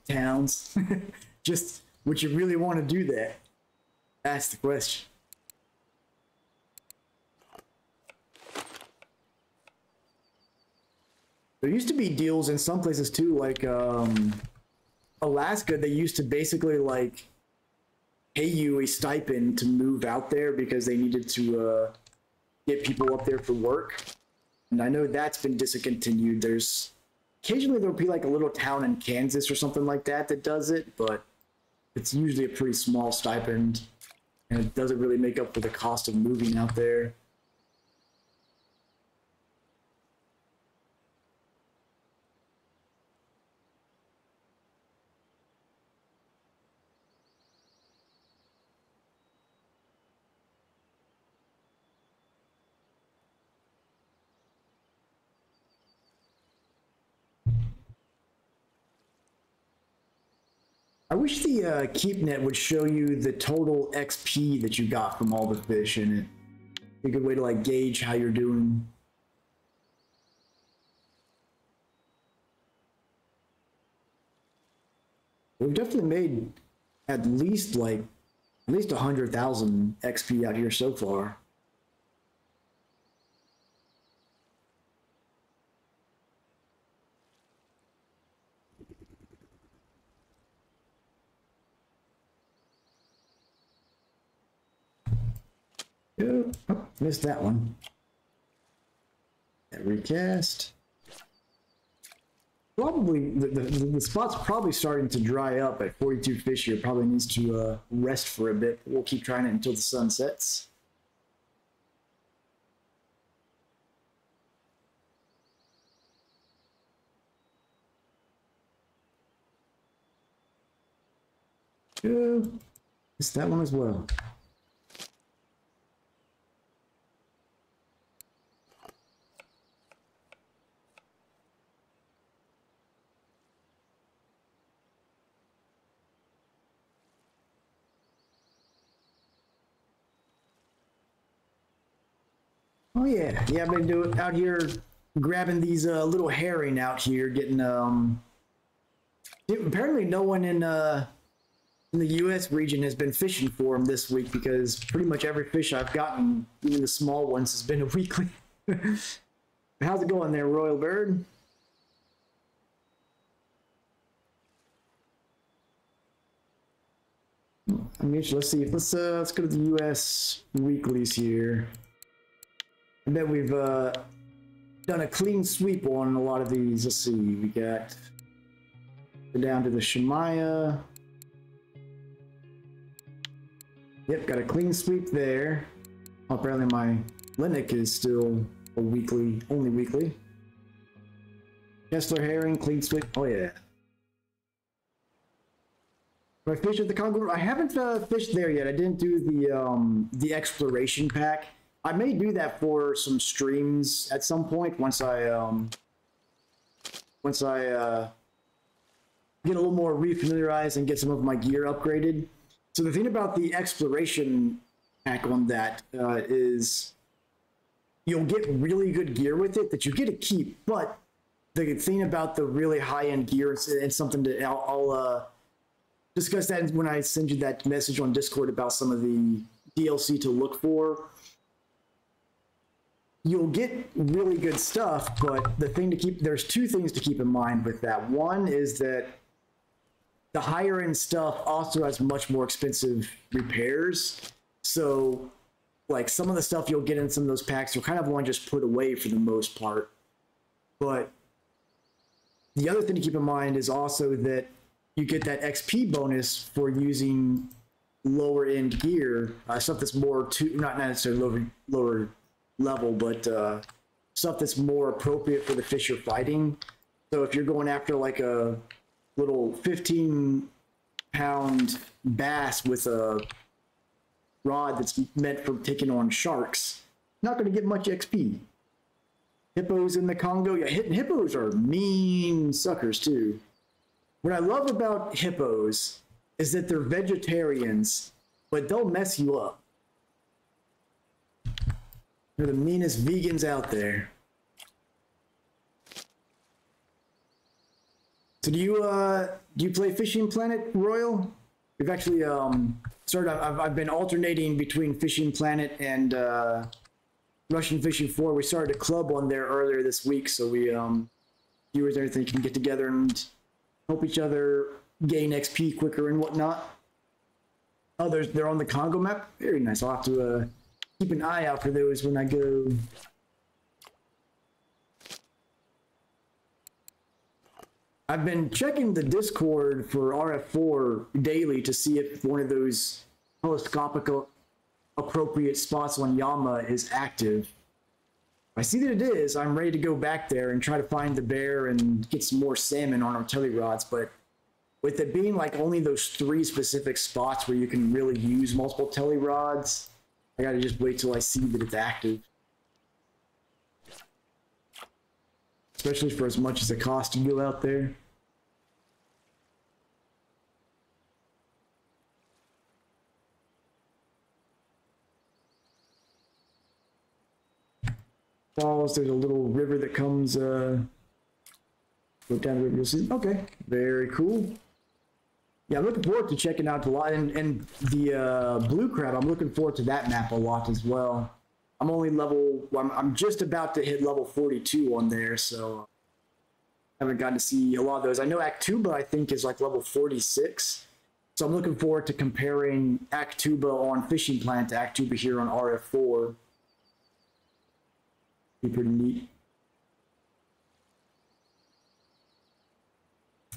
towns. Just would you really want to do that? That's the question. There used to be deals in some places too, like Alaska. They used to basically like pay you a stipend to move out there because they needed to get people up there for work. And I know that's been discontinued. There's occasionally there'll be like a little town in Kansas or something like that that does it, but it's usually a pretty small stipend and it doesn't really make up for the cost of moving out there. I wish the keep net would show you the total XP that you got from all the fish in it. A good way to like gauge how you're doing. We've definitely made at least 100,000 XP out here so far. Oh, missed that one. That recast. Probably the spot's probably starting to dry up at 42 fish here. Probably needs to rest for a bit. We'll keep trying it until the sun sets. Oh, missed that one as well. Oh yeah, I've been doing out here grabbing these little herring out here, getting apparently no one in the U.S. region has been fishing for them this week because pretty much every fish I've gotten, even the small ones, has been a weekly. How's it going there, Royal Bird? I mean, let's see. Let's go to the U.S. weeklies here. I bet we've done a clean sweep on a lot of these. Let's see, we got down to the Shemaya. Yep, got a clean sweep there. Oh, apparently my Linux is still a weekly, only weekly. Kessler herring, clean sweep. Oh yeah. Have I fished at the Congo? I haven't fished there yet. I didn't do the exploration pack. I may do that for some streams at some point once I get a little more refamiliarized and get some of my gear upgraded. So the thing about the exploration pack on that is you'll get really good gear with it that you get to keep, but the thing about the really high-end gear, it's something that I'll discuss that when I send you that message on Discord about some of the DLC to look for. You'll get really good stuff, but there's two things to keep in mind with that. One is that the higher end stuff also has much more expensive repairs. So like some of the stuff you'll get in some of those packs, you'll kind of want to just put away for the most part. But the other thing to keep in mind is also that you get that XP bonus for using lower end gear, stuff that's more not necessarily lower level, but stuff that's more appropriate for the fish you're fighting. So if you're going after like a little 15-pound bass with a rod that's meant for taking on sharks, not going to get much XP. Hippos in the Congo, yeah, hippos are mean suckers too. What I love about hippos is that they're vegetarians, but they'll mess you up. They're the meanest vegans out there. So do you play Fishing Planet, Royal? We've actually started. I've been alternating between Fishing Planet and Russian Fishing 4. We started a club on there earlier this week, so we viewers and everything can get together and help each other gain XP quicker and whatnot. Oh, they're on the Congo map. Very nice. I'll have to keep an eye out for those when I go. I've been checking the Discord for RF4 daily to see if one of those telescopic appropriate spots on Yama is active. If I see that it is, I'm ready to go back there and try to find the bear and get some more salmon on our tele rods. But with it being like only those 3 specific spots where you can really use multiple tele rods, I gotta just wait till I see that it's active. Especially for as much as it costs to go out there. Falls, there's a little river that comes go down the river, you'll see. Okay, very cool. Yeah, I'm looking forward to checking out the lot, and the blue crab, I'm looking forward to that map a lot as well. I'm only I'm just about to hit level 42 on there, so I haven't gotten to see a lot of those. I know Tuba, I think, is like level 46. So I'm looking forward to comparing Tuba on Fishing Planet to Tuba here on RF4. Be pretty neat.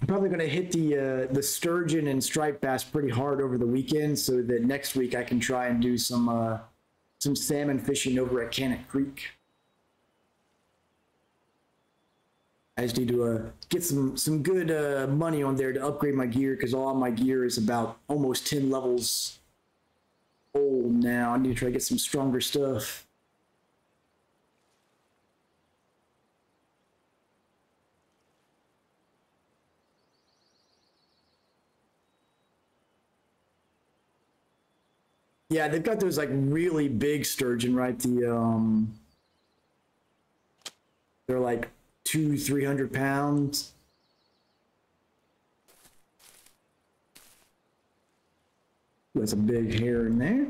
I'm probably going to hit the sturgeon and striped bass pretty hard over the weekend, so that next week I can try and do some salmon fishing over at Cannock Creek. I just need to get some good money on there to upgrade my gear, because all my gear is about almost 10 levels old now. I need to try to get some stronger stuff. Yeah, they've got those like really big sturgeon, right? They're like 200-300 pounds. There's a big herring there.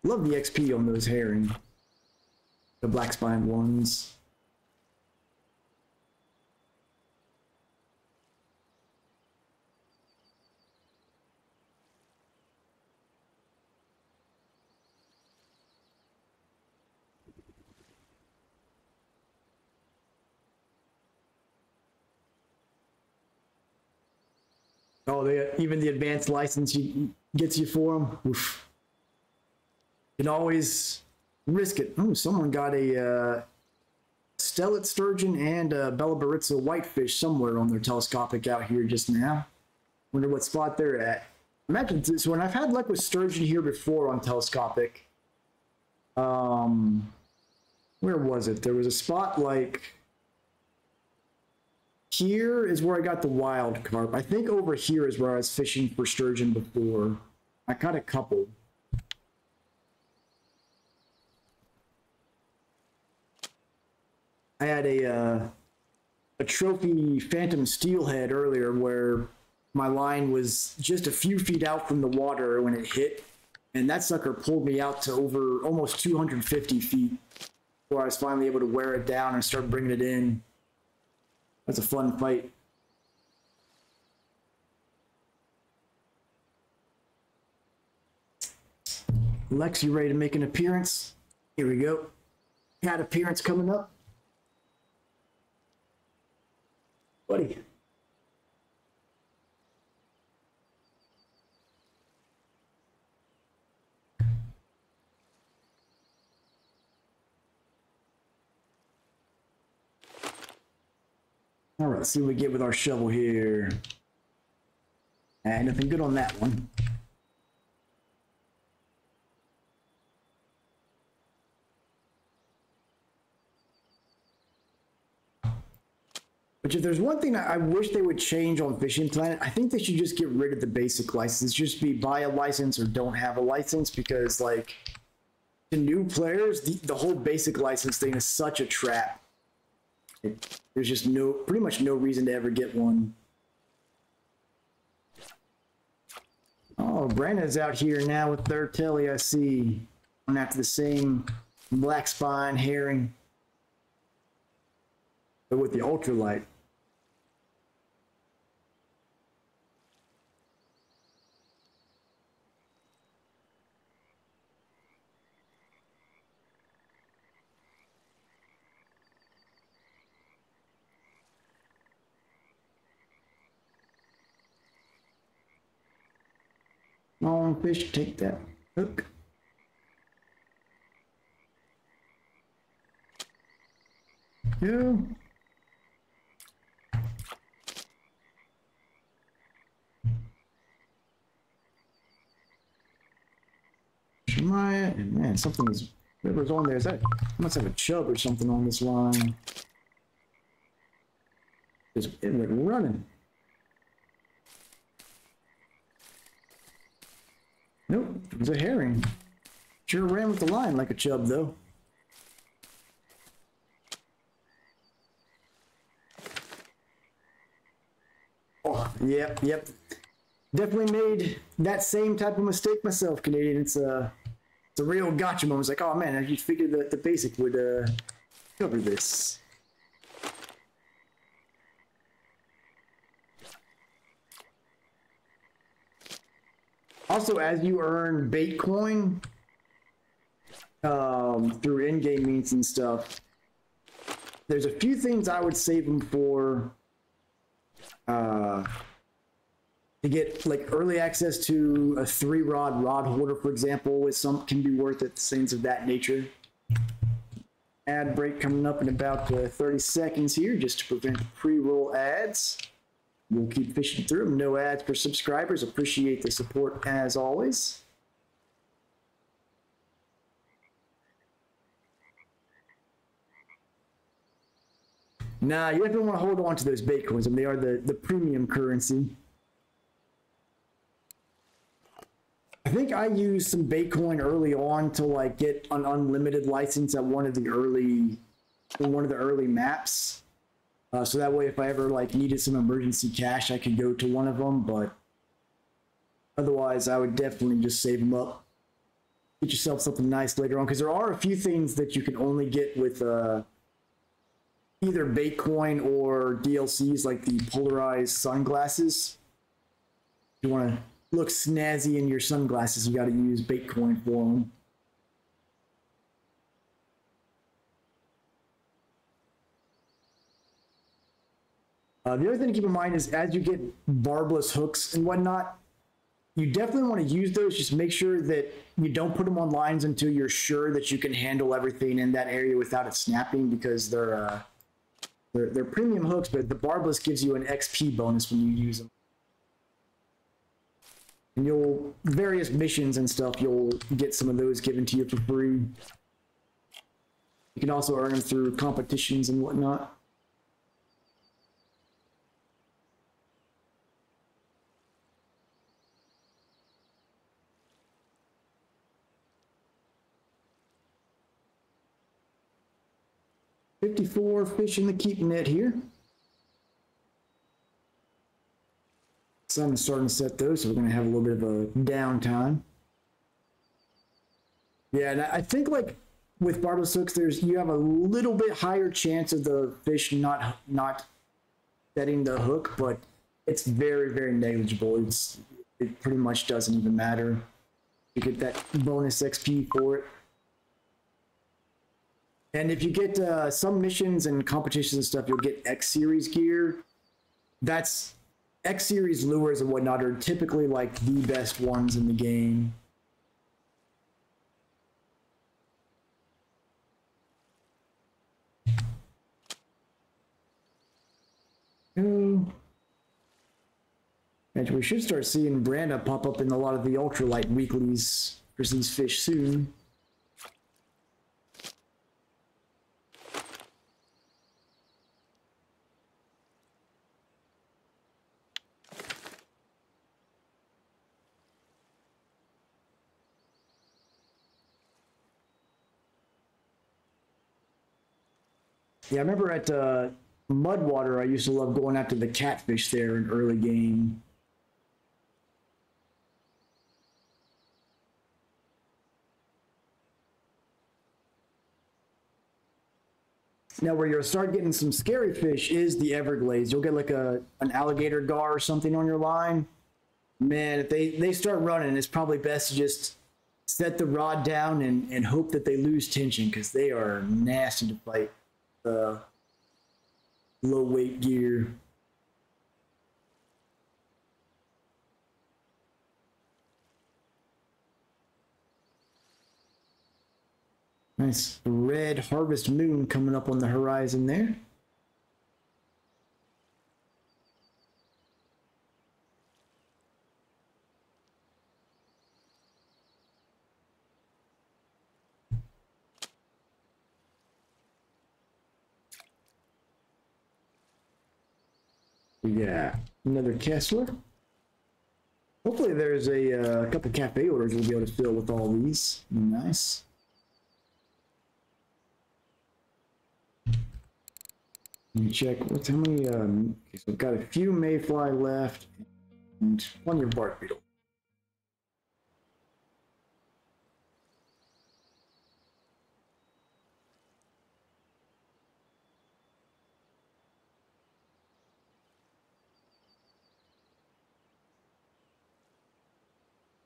Love the XP on those herring. The black spine ones. Oh, even the advanced license gets you for them. Oof. You can always risk it. Oh, someone got a stellate sturgeon and a Bella Baritza whitefish somewhere on their telescopic out here just now. Wonder what spot they're at. Imagine this, when I've had luck with sturgeon here before on telescopic. Where was it? There was a spot like... Here is where I got the wild carp. I think over here is where I was fishing for sturgeon before. I caught a couple. I had a trophy phantom steelhead earlier where my line was just a few feet out from the water when it hit, and that sucker pulled me out to over almost 250 feet before I was finally able to wear it down and start bringing it in. That's a fun fight. Lex, you ready to make an appearance? Here we go. Cat appearance coming up. Buddy. All right, let's see what we get with our shovel here. And nothing good on that one. But if there's one thing I wish they would change on Fishing Planet, I think they should just get rid of the basic license. Just be buy a license or don't have a license, because like to new players, the whole basic license thing is such a trap. There's just pretty much no reason to ever get one. Oh, Brandon's out here now with their Tele, I see. Going after the same black spine herring, but with the ultralight. Long fish, take that hook. Yeah. Man, something is, whatever's on there, is that, I must have a chub or something on this line. It's like running. Nope, it was a herring. Sure ran with the line like a chub, though. Oh, yep. Definitely made that same type of mistake myself, Canadian. It's a real gotcha moment. It's like, oh man, I just figured that the basic would cover this. Also, as you earn bait coin through in-game means and stuff, there's a few things I would save them for to get like early access to a 3-rod rod holder, for example, with some can be worth it, things of that nature. Ad break coming up in about 30 seconds here, just to prevent pre-roll ads. We'll keep fishing through them. No ads for subscribers. Appreciate the support as always. Nah, you definitely want to hold on to those bait coins. I mean, they are the premium currency. I think I used some bait coin early on to like get an unlimited license at one of the early maps. So that way, if I ever like needed some emergency cash, I could go to one of them. But otherwise, I would definitely just save them up. Get yourself something nice later on, because there are a few things that you can only get with either bait coin or DLCs, like the polarized sunglasses. If you want to look snazzy in your sunglasses, you got to use bait coin for them. The other thing to keep in mind is as you get barbless hooks and whatnot, you definitely want to use those. Just make sure that you don't put them on lines until you're sure that you can handle everything in that area without it snapping, because they're premium hooks, but the barbless gives you an XP bonus when you use them. And various missions and stuff, you'll get some of those given to you for free. You can also earn them through competitions and whatnot. $54 fish in the keep net here. Sun is starting to set though, so we're going to have a little bit of a downtime. Yeah, and I think like with barbless hooks, you have a little bit higher chance of the fish not setting the hook, but it's very, very negligible. It pretty much doesn't even matter. You get that bonus XP for it. And if you get some missions and competitions and stuff, you'll get X series gear. That's X series lures and whatnot are typically like the best ones in the game. And we should start seeing Branda pop up in a lot of the ultralight weeklies for these fish soon. Yeah, I remember at Mudwater, I used to love going after the catfish there in early game. Now, where you'll start getting some scary fish is the Everglades. You'll get like an alligator gar or something on your line. Man, if they start running, it's probably best to just set the rod down and hope that they lose tension, because they are nasty to fight. Low weight gear. Nice red harvest moon coming up on the horizon there. Yeah, another Kessler. Hopefully there's a couple cafe orders we'll be able to fill with all these. Nice. Let me check what's how many okay, so we've got a few mayfly left and plenty of bark beetle.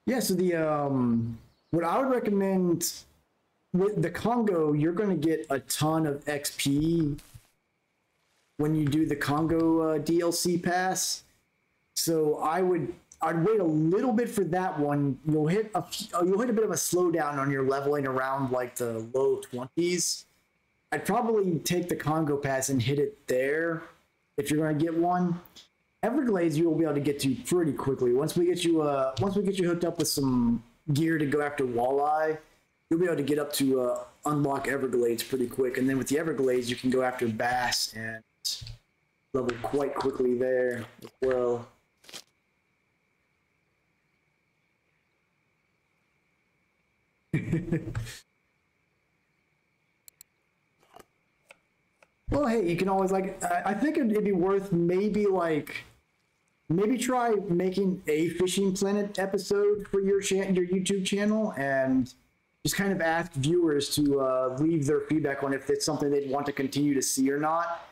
Yeah, so the what I would recommend with the Congo, you're going to get a ton of XP when you do the Congo DLC pass. So I'd wait a little bit for that one. You'll hit a bit of a slowdown on your leveling around like the low 20s. I'd probably take the Congo pass and hit it there if you're going to get one. Everglades you will be able to get to pretty quickly. Once we get you hooked up with some gear to go after walleye, you'll be able to get up to unlock Everglades pretty quick. And then with the Everglades, you can go after bass and level quite quickly there as well. Well, hey, you can always I think it'd be worth maybe try making a Fishing Planet episode for your YouTube channel and just kind of ask viewers to leave their feedback on if it's something they'd want to continue to see or not.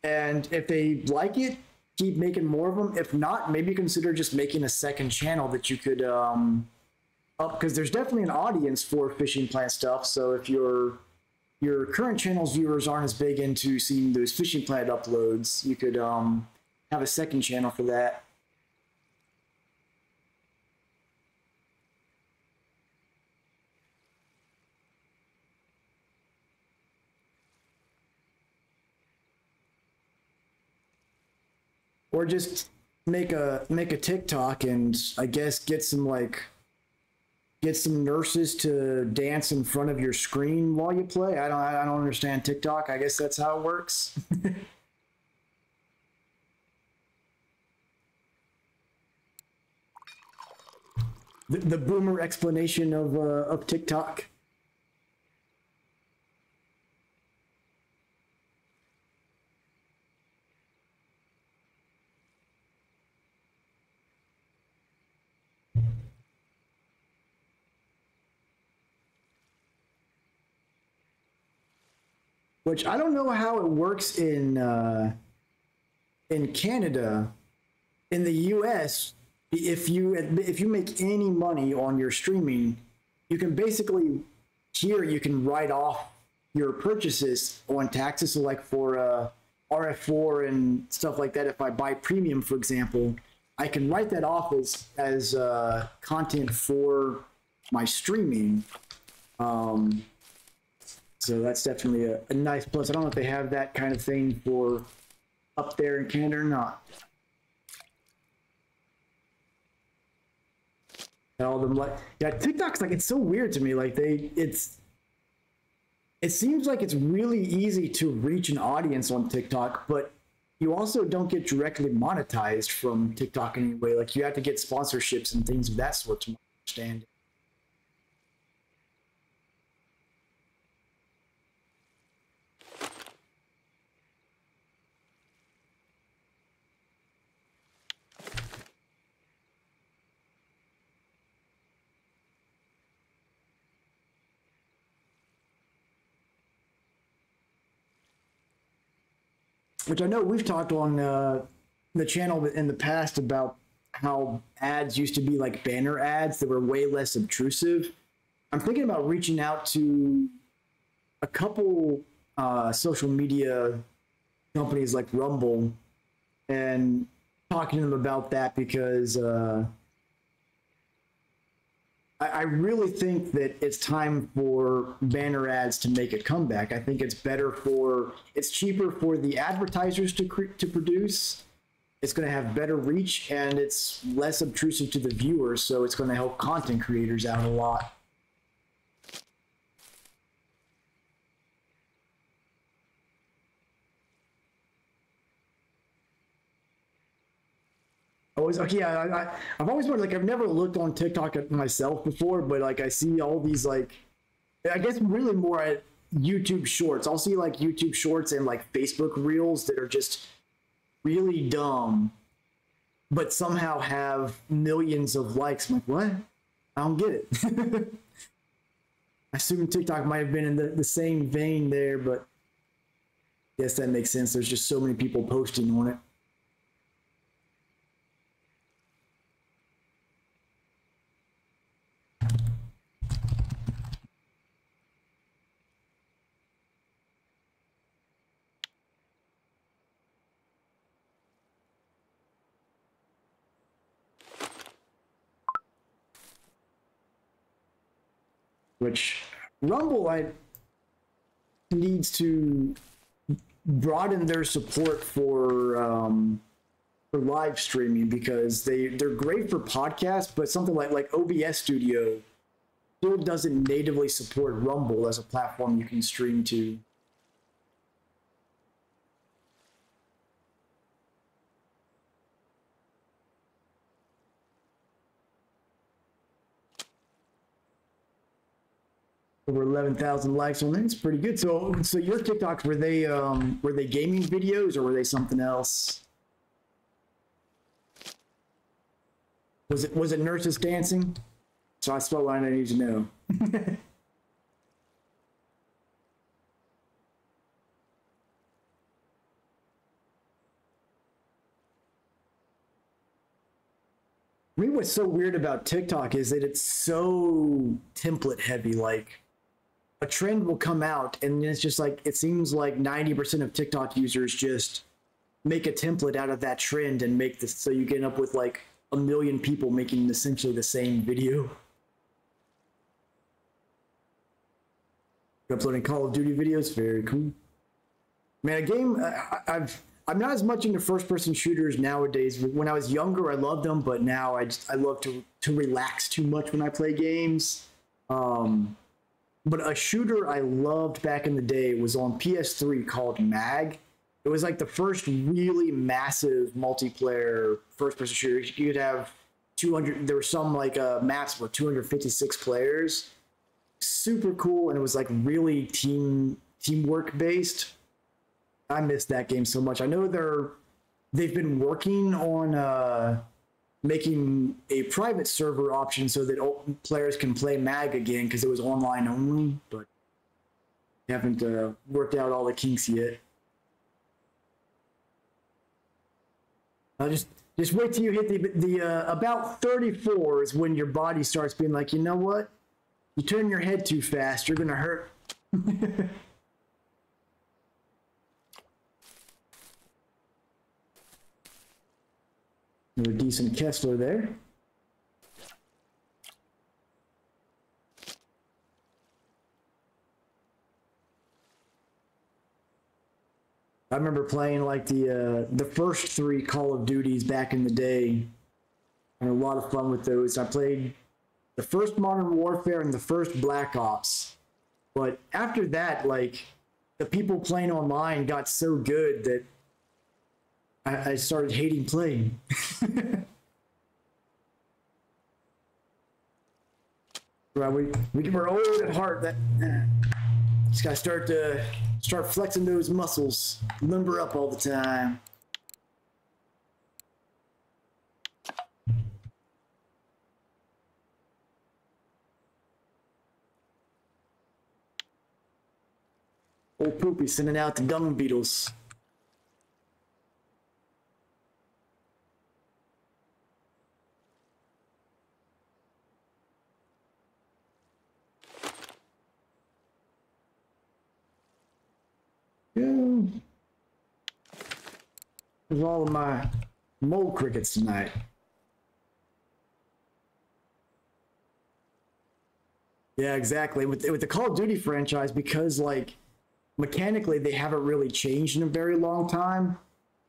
And if they like it, keep making more of them. If not, maybe consider just making a second channel that you could up, because there's definitely an audience for Fishing Planet stuff. So if your current channel's viewers aren't as big into seeing those Fishing Planet uploads, you could have a second channel for that. Or just make a TikTok and I guess get some nurses to dance in front of your screen while you play. I don't understand TikTok. I guess that's how it works. the boomer explanation of TikTok. Which I don't know how it works in Canada. In the US, if you make any money on your streaming, you can basically here you can write off your purchases on taxes. So like for RF4 and stuff like that, if I buy premium, for example, I can write that off as content for my streaming. So that's definitely a nice plus. I don't know if they have that kind of thing for up there in Canada or not. And all them like, yeah, TikTok's like, it's so weird to me. Like it seems like it's really easy to reach an audience on TikTok, but you also don't get directly monetized from TikTok in any way. Like you have to get sponsorships and things of that sort to understand. Which I know we've talked on the channel in the past about how ads used to be like banner ads that were way less obtrusive. I'm thinking about reaching out to a couple social media companies like Rumble and talking to them about that because I really think that it's time for banner ads to make a comeback. I think it's cheaper for the advertisers to produce. It's going to have better reach and it's less obtrusive to the viewers. So it's going to help content creators out a lot. I've always wondered, like, I've never looked on TikTok at myself before, but like I see all these, like, I guess really more at YouTube shorts. I'll see like YouTube shorts and like Facebook reels that are just really dumb, but somehow have millions of likes. I'm like, what? I don't get it. I assume TikTok might have been in the same vein there, but yes, that makes sense. There's just so many people posting on it. Which Rumble needs to broaden their support for live streaming because they're great for podcasts, but something like OBS Studio still doesn't natively support Rumble as a platform you can stream to. Over 11,000 likes on there. It's pretty good. So your TikToks, were they gaming videos or were they something else? Was it nurses dancing? So I spelled what I need to know. I mean, what's so weird about TikTok is that it's so template heavy. Like a trend will come out and it's just like, it seems like 90% of TikTok users just make a template out of that trend and make this, so you get up with like a million people making essentially the same video. Uploading Call of Duty videos, very cool. Man, a game I'm not as much into first-person shooters nowadays. When I was younger, I loved them, but now I love to relax too much when I play games. But a shooter I loved back in the day was on PS3 called Mag. It was like the first really massive multiplayer first-person shooter. You could have 200. There were some like maps with 256 players. Super cool, and it was like really teamwork based. I missed that game so much. I know they've been working on making a private server option so that players can play Mag again because it was online only, but they haven't worked out all the kinks yet. Just Just wait till you hit the about 34 is when your body starts being like, you know what? You turn your head too fast, you're gonna hurt. Another decent Kessler there. I remember playing like the first 3 Call of Duties back in the day. I had a lot of fun with those. I played the first Modern Warfare and the first Black Ops. But after that, like, the people playing online got so good that I started hating playing. Right, we're old at heart. That just gotta start flexing those muscles, limber up all the time. Old Poopy sending out the dung beetles. There's all of my mole crickets tonight. Yeah, exactly. With the Call of Duty franchise, because like mechanically they haven't really changed in a very long time,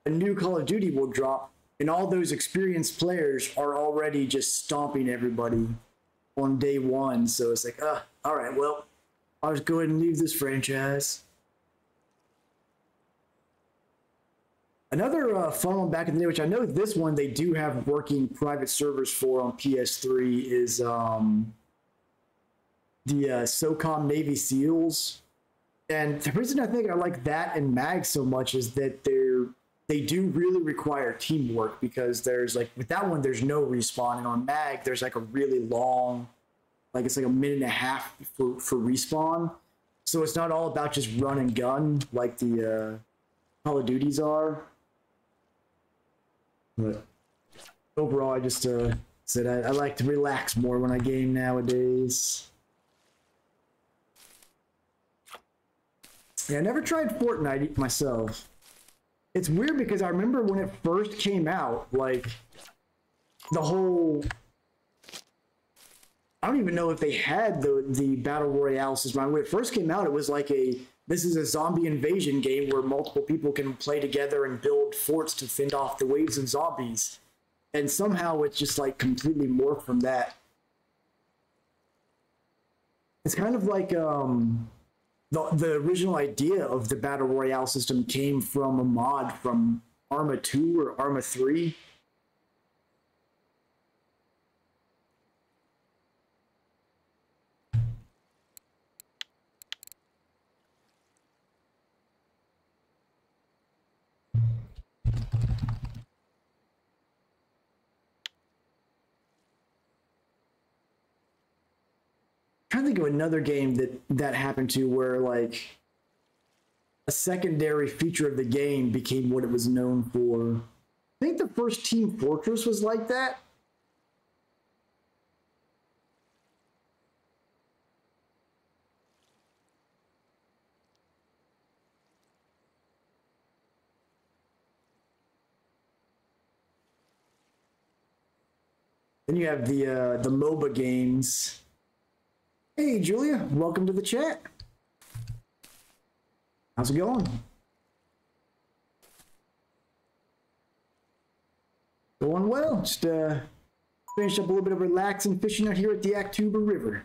a new Call of Duty will drop, and all those experienced players are already just stomping everybody on day one. So it's like, all right, well, I'll just go ahead and leave this franchise. Another fun one back in the day, which I know this one they do have working private servers for on PS3, is the SOCOM Navy SEALs. And the reason I think I like that and MAG so much is that they do really require teamwork, because there's like, with that one, there's no respawn. And on MAG, there's like a really long, like it's like 1.5 minutes for respawn. So it's not all about just run and gun like the Call of Duties are. But overall, I just said I like to relax more when I game nowadays. Yeah, I never tried Fortnite myself. It's weird because I remember when it first came out, like the whole, I don't even know if they had the Battle Royale system. When it first came out, it was like this is a zombie invasion game where multiple people can play together and build forts to fend off the waves of zombies. And somehow it's just like completely morphed from that. It's kind of like the original idea of the Battle Royale system came from a mod from Arma 2 or Arma 3. Trying to think of another game that happened to where like a secondary feature of the game became what it was known for. I think the first Team Fortress was like that. Then you have the MOBA games. Hey, Julia, welcome to the chat. How's it going? Going well. Just finished up a little bit of relaxing fishing out here at the Tuba River.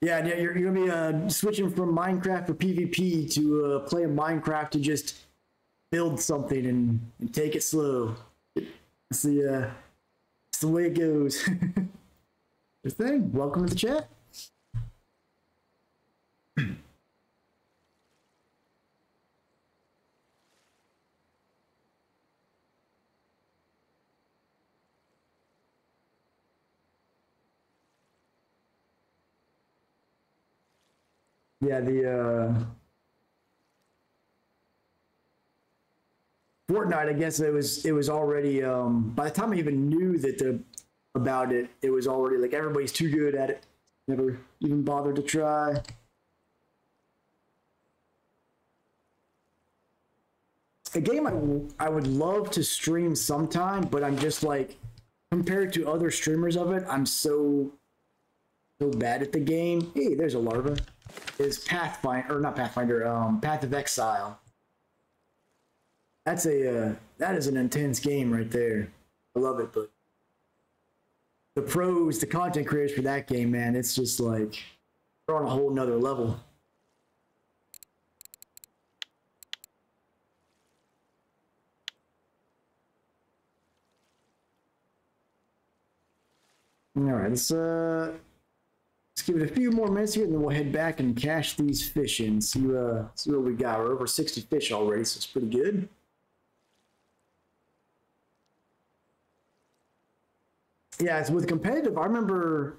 Yeah, you're gonna be switching from Minecraft for PvP to play a Minecraft to just build something and take it slow. It's the way it goes. Good thing. Welcome to the chat. Yeah, Fortnite, I guess it was already by the time I even knew about it, it was already like everybody's too good at it. Never even bothered to try. A game I would love to stream sometime, but I'm just like, compared to other streamers of it, I'm so bad at the game. Hey, there's a larva. Is Pathfinder, or not Pathfinder, Path of Exile. That is an intense game right there. I love it, but the pros, the content creators for that game, man, it's just like they're on a whole nother level. All right, let's give it a few more minutes here, and then we'll head back and cash these fish in. See what we got. We're over 60 fish already, so it's pretty good. Yeah, it's with competitive. I remember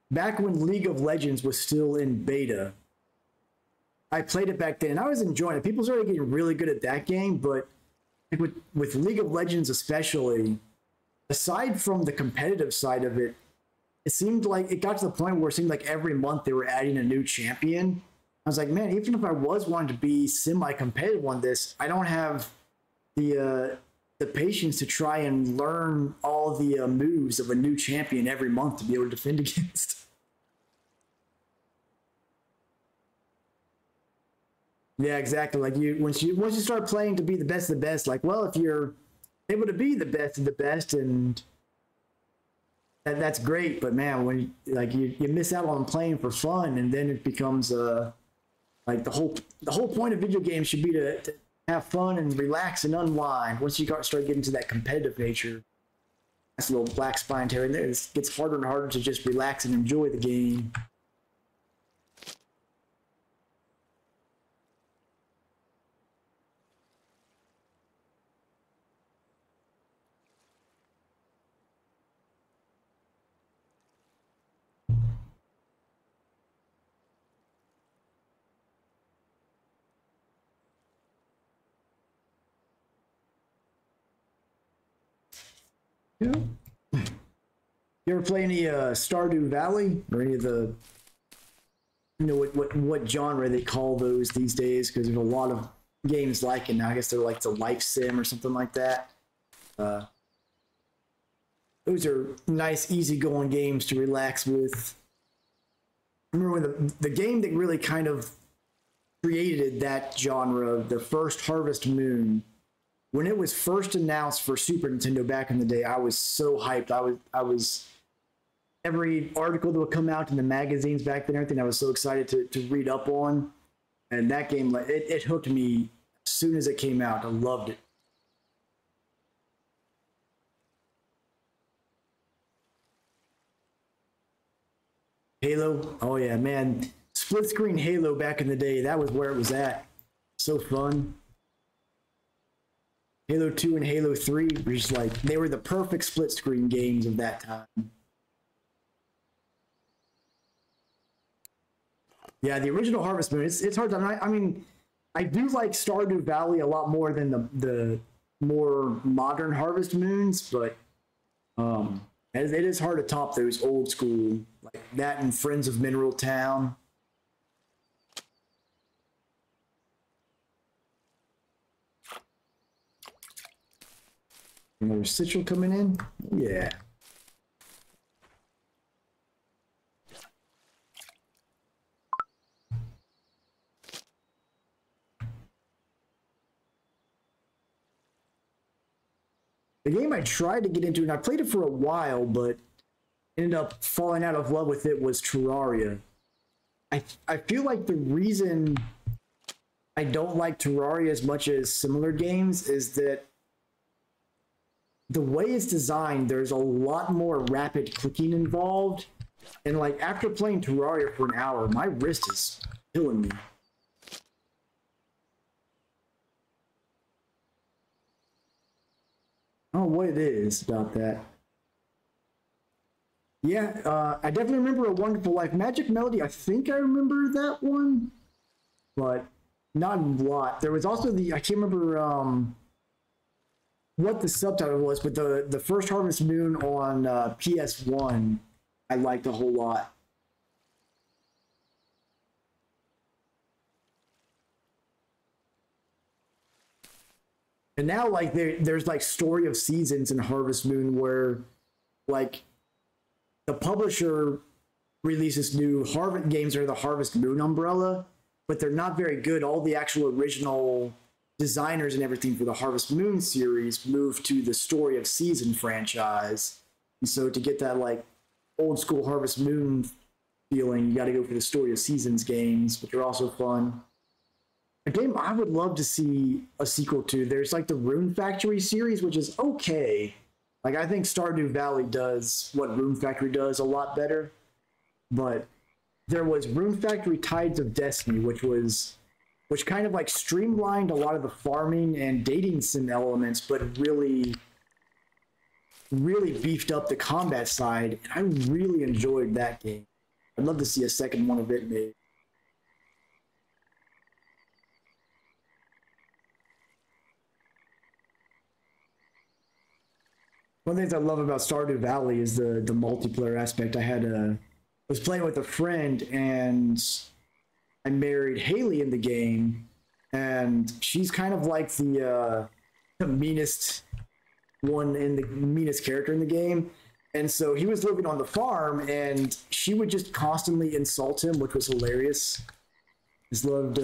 back when League of Legends was still in beta. I played it back then, and I was enjoying it. People started getting really good at that game, but with League of Legends especially, aside from the competitive side of it, it seemed like it got to the point where it seemed like every month they were adding a new champion. I was like, man, even if I was wanting to be semi-competitive on this, I don't have the patience to try and learn all the moves of a new champion every month to be able to defend against. Yeah, exactly. Like once you start playing to be the best of the best, like, well, if you're able to be the best of the best, and that's great, but man, when you miss out on playing for fun, and then it becomes like the whole point of video games should be to have fun and relax and unwind. Once you start getting to that competitive nature, that's a little black spine tearing there. It gets harder and harder to just relax and enjoy the game. Yeah. You ever play any Stardew Valley or any of the, what genre they call those these days? Because there's a lot of games like it now. I guess they're like the life sim or something like that. Those are nice, easygoing games to relax with. I remember when the game that really kind of created that genre, the first Harvest Moon. When it was first announced for Super Nintendo back in the day, I was so hyped. I was every article that would come out in the magazines back then, everything I was so excited to read up on. And that game, it hooked me as soon as it came out. I loved it. Halo, oh yeah, man. Split screen Halo back in the day, that was where it was at. So fun. Halo 2 and Halo 3 were just like, they were the perfect split screen games of that time. Yeah, the original Harvest Moon, it's hard to, I mean, I do like Stardew Valley a lot more than the more modern Harvest Moons, but it is hard to top those old school, like that and Friends of Mineral Town. Another Sigil coming in? Yeah. The game I tried to get into, and I played it for a while, but ended up falling out of love with it, was Terraria. I feel like the reason I don't like Terraria as much as similar games is that the way it's designed, there's a lot more rapid clicking involved. And like after playing Terraria for an hour, my wrist is killing me. I don't know what it is about that. Yeah, I definitely remember A Wonderful Life. Magic Melody, I think I remember that one, but not a lot. There was also I can't remember what the subtitle was, but the first Harvest Moon on PS1, I liked a whole lot. And now, like, there's like Story of Seasons in Harvest Moon where, like, the publisher releases new Harvest games under the Harvest Moon umbrella, but they're not very good. All the actual original designers and everything for the Harvest Moon series moved to the Story of Season franchise. And so to get that, like, old school Harvest Moon feeling, you got to go for the Story of Seasons games, but they're also fun. A game I would love to see a sequel to, there's like the Rune Factory series, which is okay. Like, I think Stardew Valley does what Rune Factory does a lot better. But there was Rune Factory Tides of Destiny, which kind of like streamlined a lot of the farming and dating sim elements, but really beefed up the combat side. And I really enjoyed that game. I'd love to see a second one of it made. One of the things I love about Stardew Valley is the multiplayer aspect. I was playing with a friend, and I married Haley in the game, and she's kind of like the meanest character in the game. And so he was living on the farm, and she would just constantly insult him, which was hilarious. Just loved,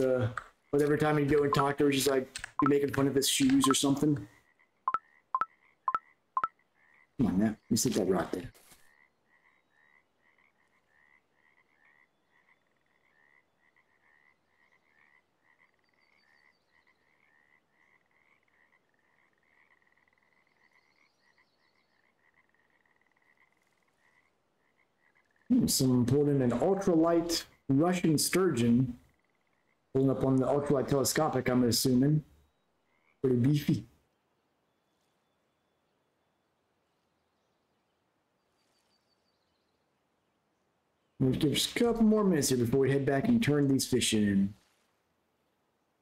but every time he'd go and talk to her, she's like, be making fun of his shoes or something. Come on, now. Let me sit that right there. Someone pulled in an ultralight Russian sturgeon, pulling up on the ultralight telescopic, I'm assuming. Pretty beefy. We'll give us a couple more minutes here before we head back and turn these fish in.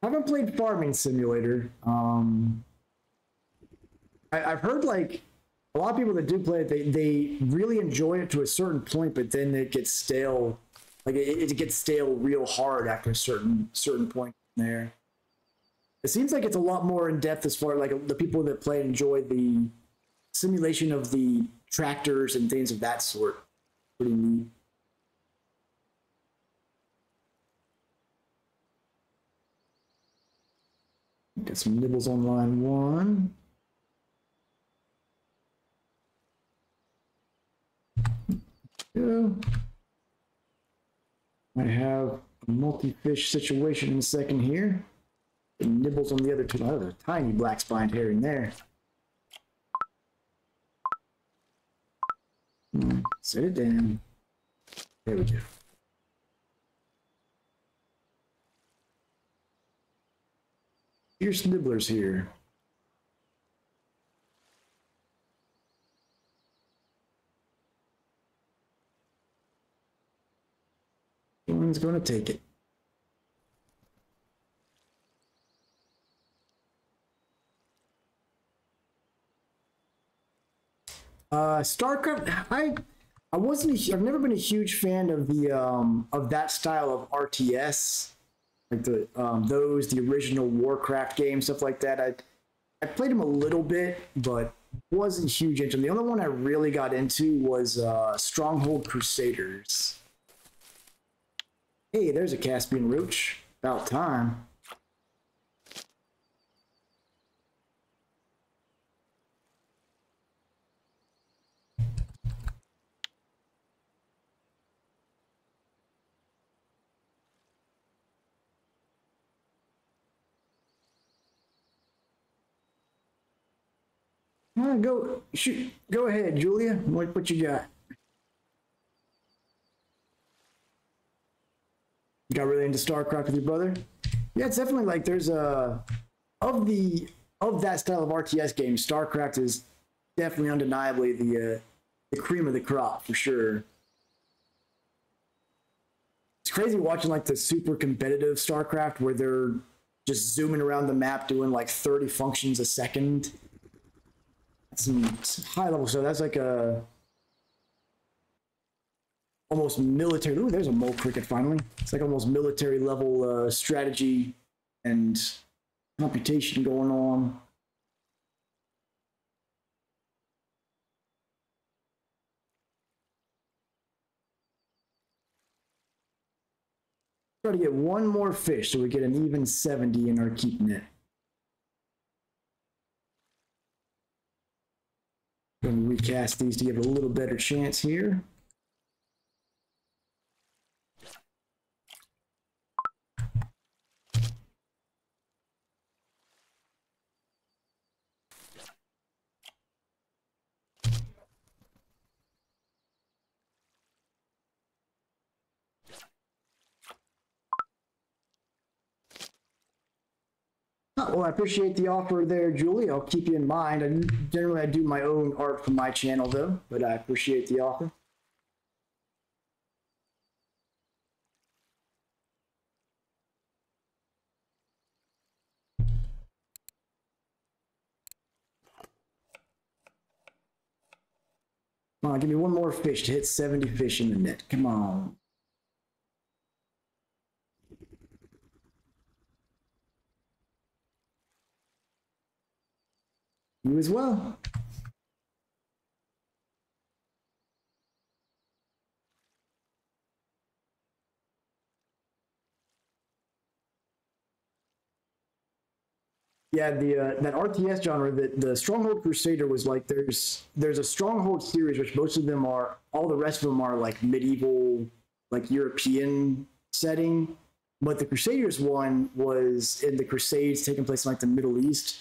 I haven't played Farming Simulator. I've heard, like, a lot of people that do play it, they really enjoy it to a certain point, but then it gets stale. Like, it gets stale real hard after a certain point there. It seems like it's a lot more in depth as far as, like, the people that play enjoy the simulation of the tractors and things of that sort. Pretty neat. Got some nibbles on line one. Yeah. I have a multi-fish situation in a second here. And nibbles on the other two. Oh, there's a tiny black spined herring there. Set it down. There we go. Here's nibblers here. Someone's going to take it. StarCraft. I've never been a huge fan of that style of RTS. Like the original Warcraft games, stuff like that. I played them a little bit, but wasn't huge into them. The only one I really got into was Stronghold Crusaders. Hey, there's a Caspian roach. About time. Go ahead, Julia. What you got? You got really into StarCraft with your brother? Yeah, it's definitely like there's of that style of RTS game, StarCraft is definitely undeniably the cream of the crop for sure. It's crazy watching like the super competitive StarCraft where they're just zooming around the map doing like 30 functions a second. some high level stuff. That's like a almost military. Ooh, there's a mole cricket finally. It's like almost military level strategy and computation going on. Try to get one more fish so we get an even 70 in our keep net. Going to recast these to give it a little better chance here. Well, I appreciate the offer there, Julie. I'll keep you in mind. I do my own art for my channel, though, but I appreciate the offer. Come on, give me one more fish to hit 70 fish in the net. Come on. You as well. Yeah, the that RTS genre, the Stronghold Crusader was like there's a Stronghold series, which most of them are, all the rest of them are like medieval, like European setting, but the Crusaders one was in the Crusades taking place in like the Middle East,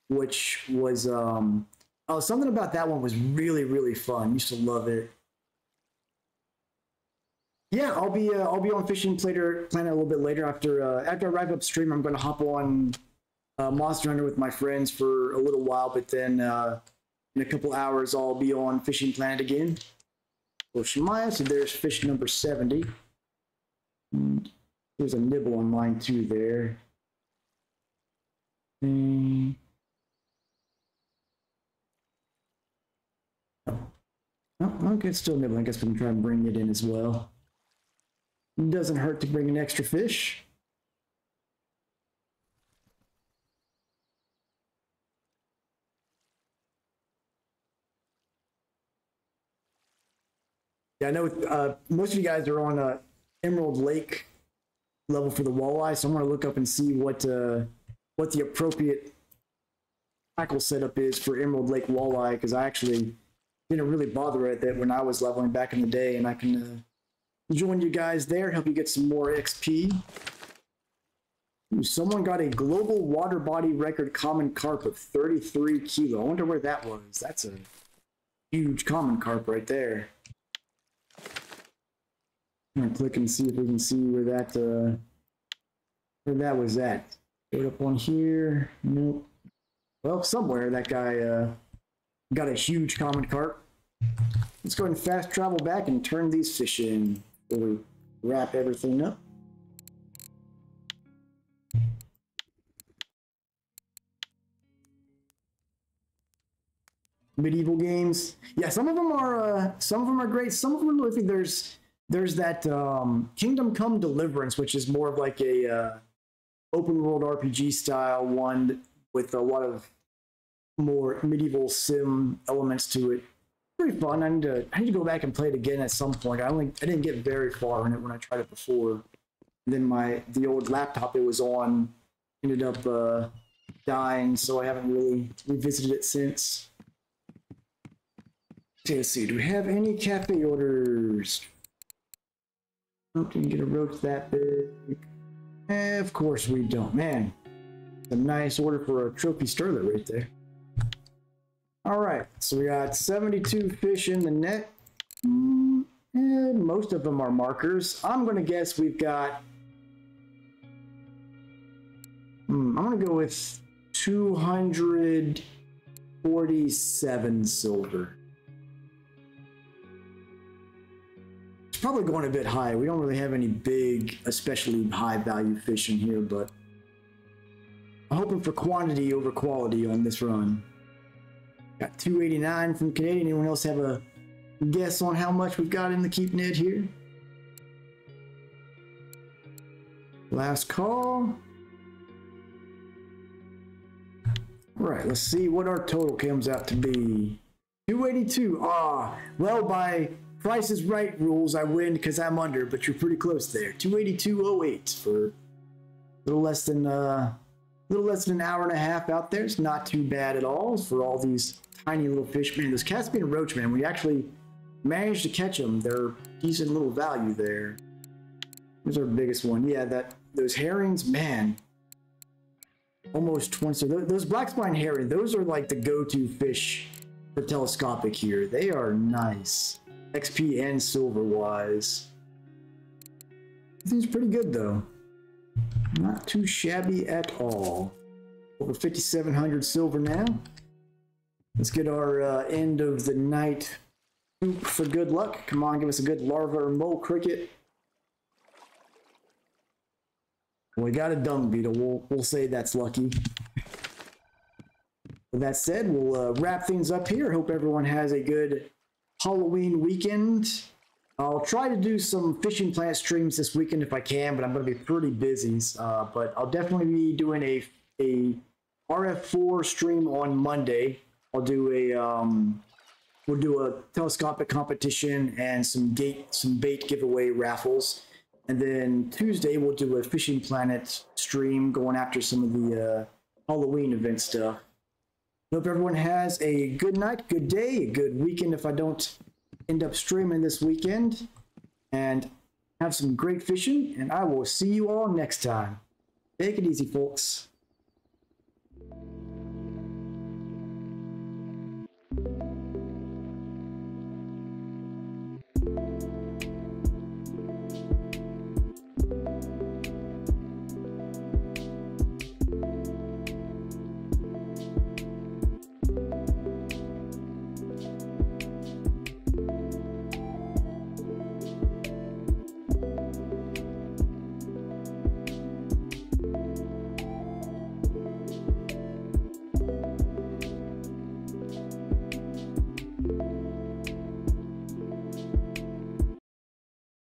which was something about that one was really fun. Used to love it. Yeah, I'll be on Fishing Planet a little bit later after I wrap up stream. I'm going to hop on Monster Hunter with my friends for a little while, but then in a couple hours I'll be on Fishing Planet again. Well, Shemaiah, so there's fish number 70. There's a nibble on mine too there. Oh, okay, it's still nibbling. I guess we can try and bring it in as well. It doesn't hurt to bring an extra fish. Yeah, I know most of you guys are on Emerald Lake level for the walleye, so I'm going to look up and see what the appropriate tackle setup is for Emerald Lake walleye, because I actually didn't really bother at that when I was leveling back in the day, and I can join you guys there, help you get some more XP. Ooh, someone got a global water body record common carp of 33 kilo. I wonder where that was. That's a huge common carp right there. I'm gonna click and see if we can see where that was at. Go up on here. Nope. Well, somewhere that guy got a huge common carp. Let's go ahead and fast travel back and turn these fish in before we wrap everything up. Medieval games, yeah, some of them are great. Some of them, I think there's that Kingdom Come Deliverance, which is more of like a open world RPG style one with a lot of more medieval sim elements to it. Pretty fun. I need to go back and play it again at some point. I didn't get very far in it when I tried it before. And then the old laptop it was on ended up dying, so I haven't really revisited it since. Okay, let's see. Do we have any cafe orders? Oh, didn't get a roach that big. Of course we don't. Man, a nice order for a trophy sterlet right there. All right, so we got 72 fish in the net. And most of them are markers. I'm going to guess we've got... I'm going to go with 247 silver. Probably going a bit high. We don't really have any big, especially high value fish in here, but I'm hoping for quantity over quality on this run. Got 289 from Canadian. Anyone else have a guess on how much we've got in the keep net here? Last call. Right, let's see what our total comes out to be. 282. Well, by Price is Right rules, I win because I'm under, but you're pretty close there. 282.08 for a little less than an hour and a half out there. It's not too bad at all for all these tiny little fish. Man, those Caspian roach, man, we actually managed to catch them. They're decent little value there. Here's our biggest one. Yeah, those herrings, man. Almost 20. So those black spine herring, those are like the go-to fish for telescopic here. They are nice. XP and silver wise. Seems pretty good though. Not too shabby at all. Over 5,700 silver now. Let's get our end of the night scoop for good luck. Come on, give us a good larva or mole cricket. We got a dung beetle. We'll say that's lucky. With that said, we'll wrap things up here. Hope everyone has a good Halloween weekend. I'll try to do some fishing plant streams this weekend if I can, but I'm going to be pretty busy. But I'll definitely be doing a RF4 stream on Monday. I'll do we'll do a telescopic competition and some bait giveaway raffles. And then Tuesday, we'll do a Fishing Planet stream going after some of the Halloween event stuff. Hope everyone has a good night, good day, a good weekend if I don't end up streaming this weekend. And have some great fishing, and I will see you all next time. Take it easy, folks.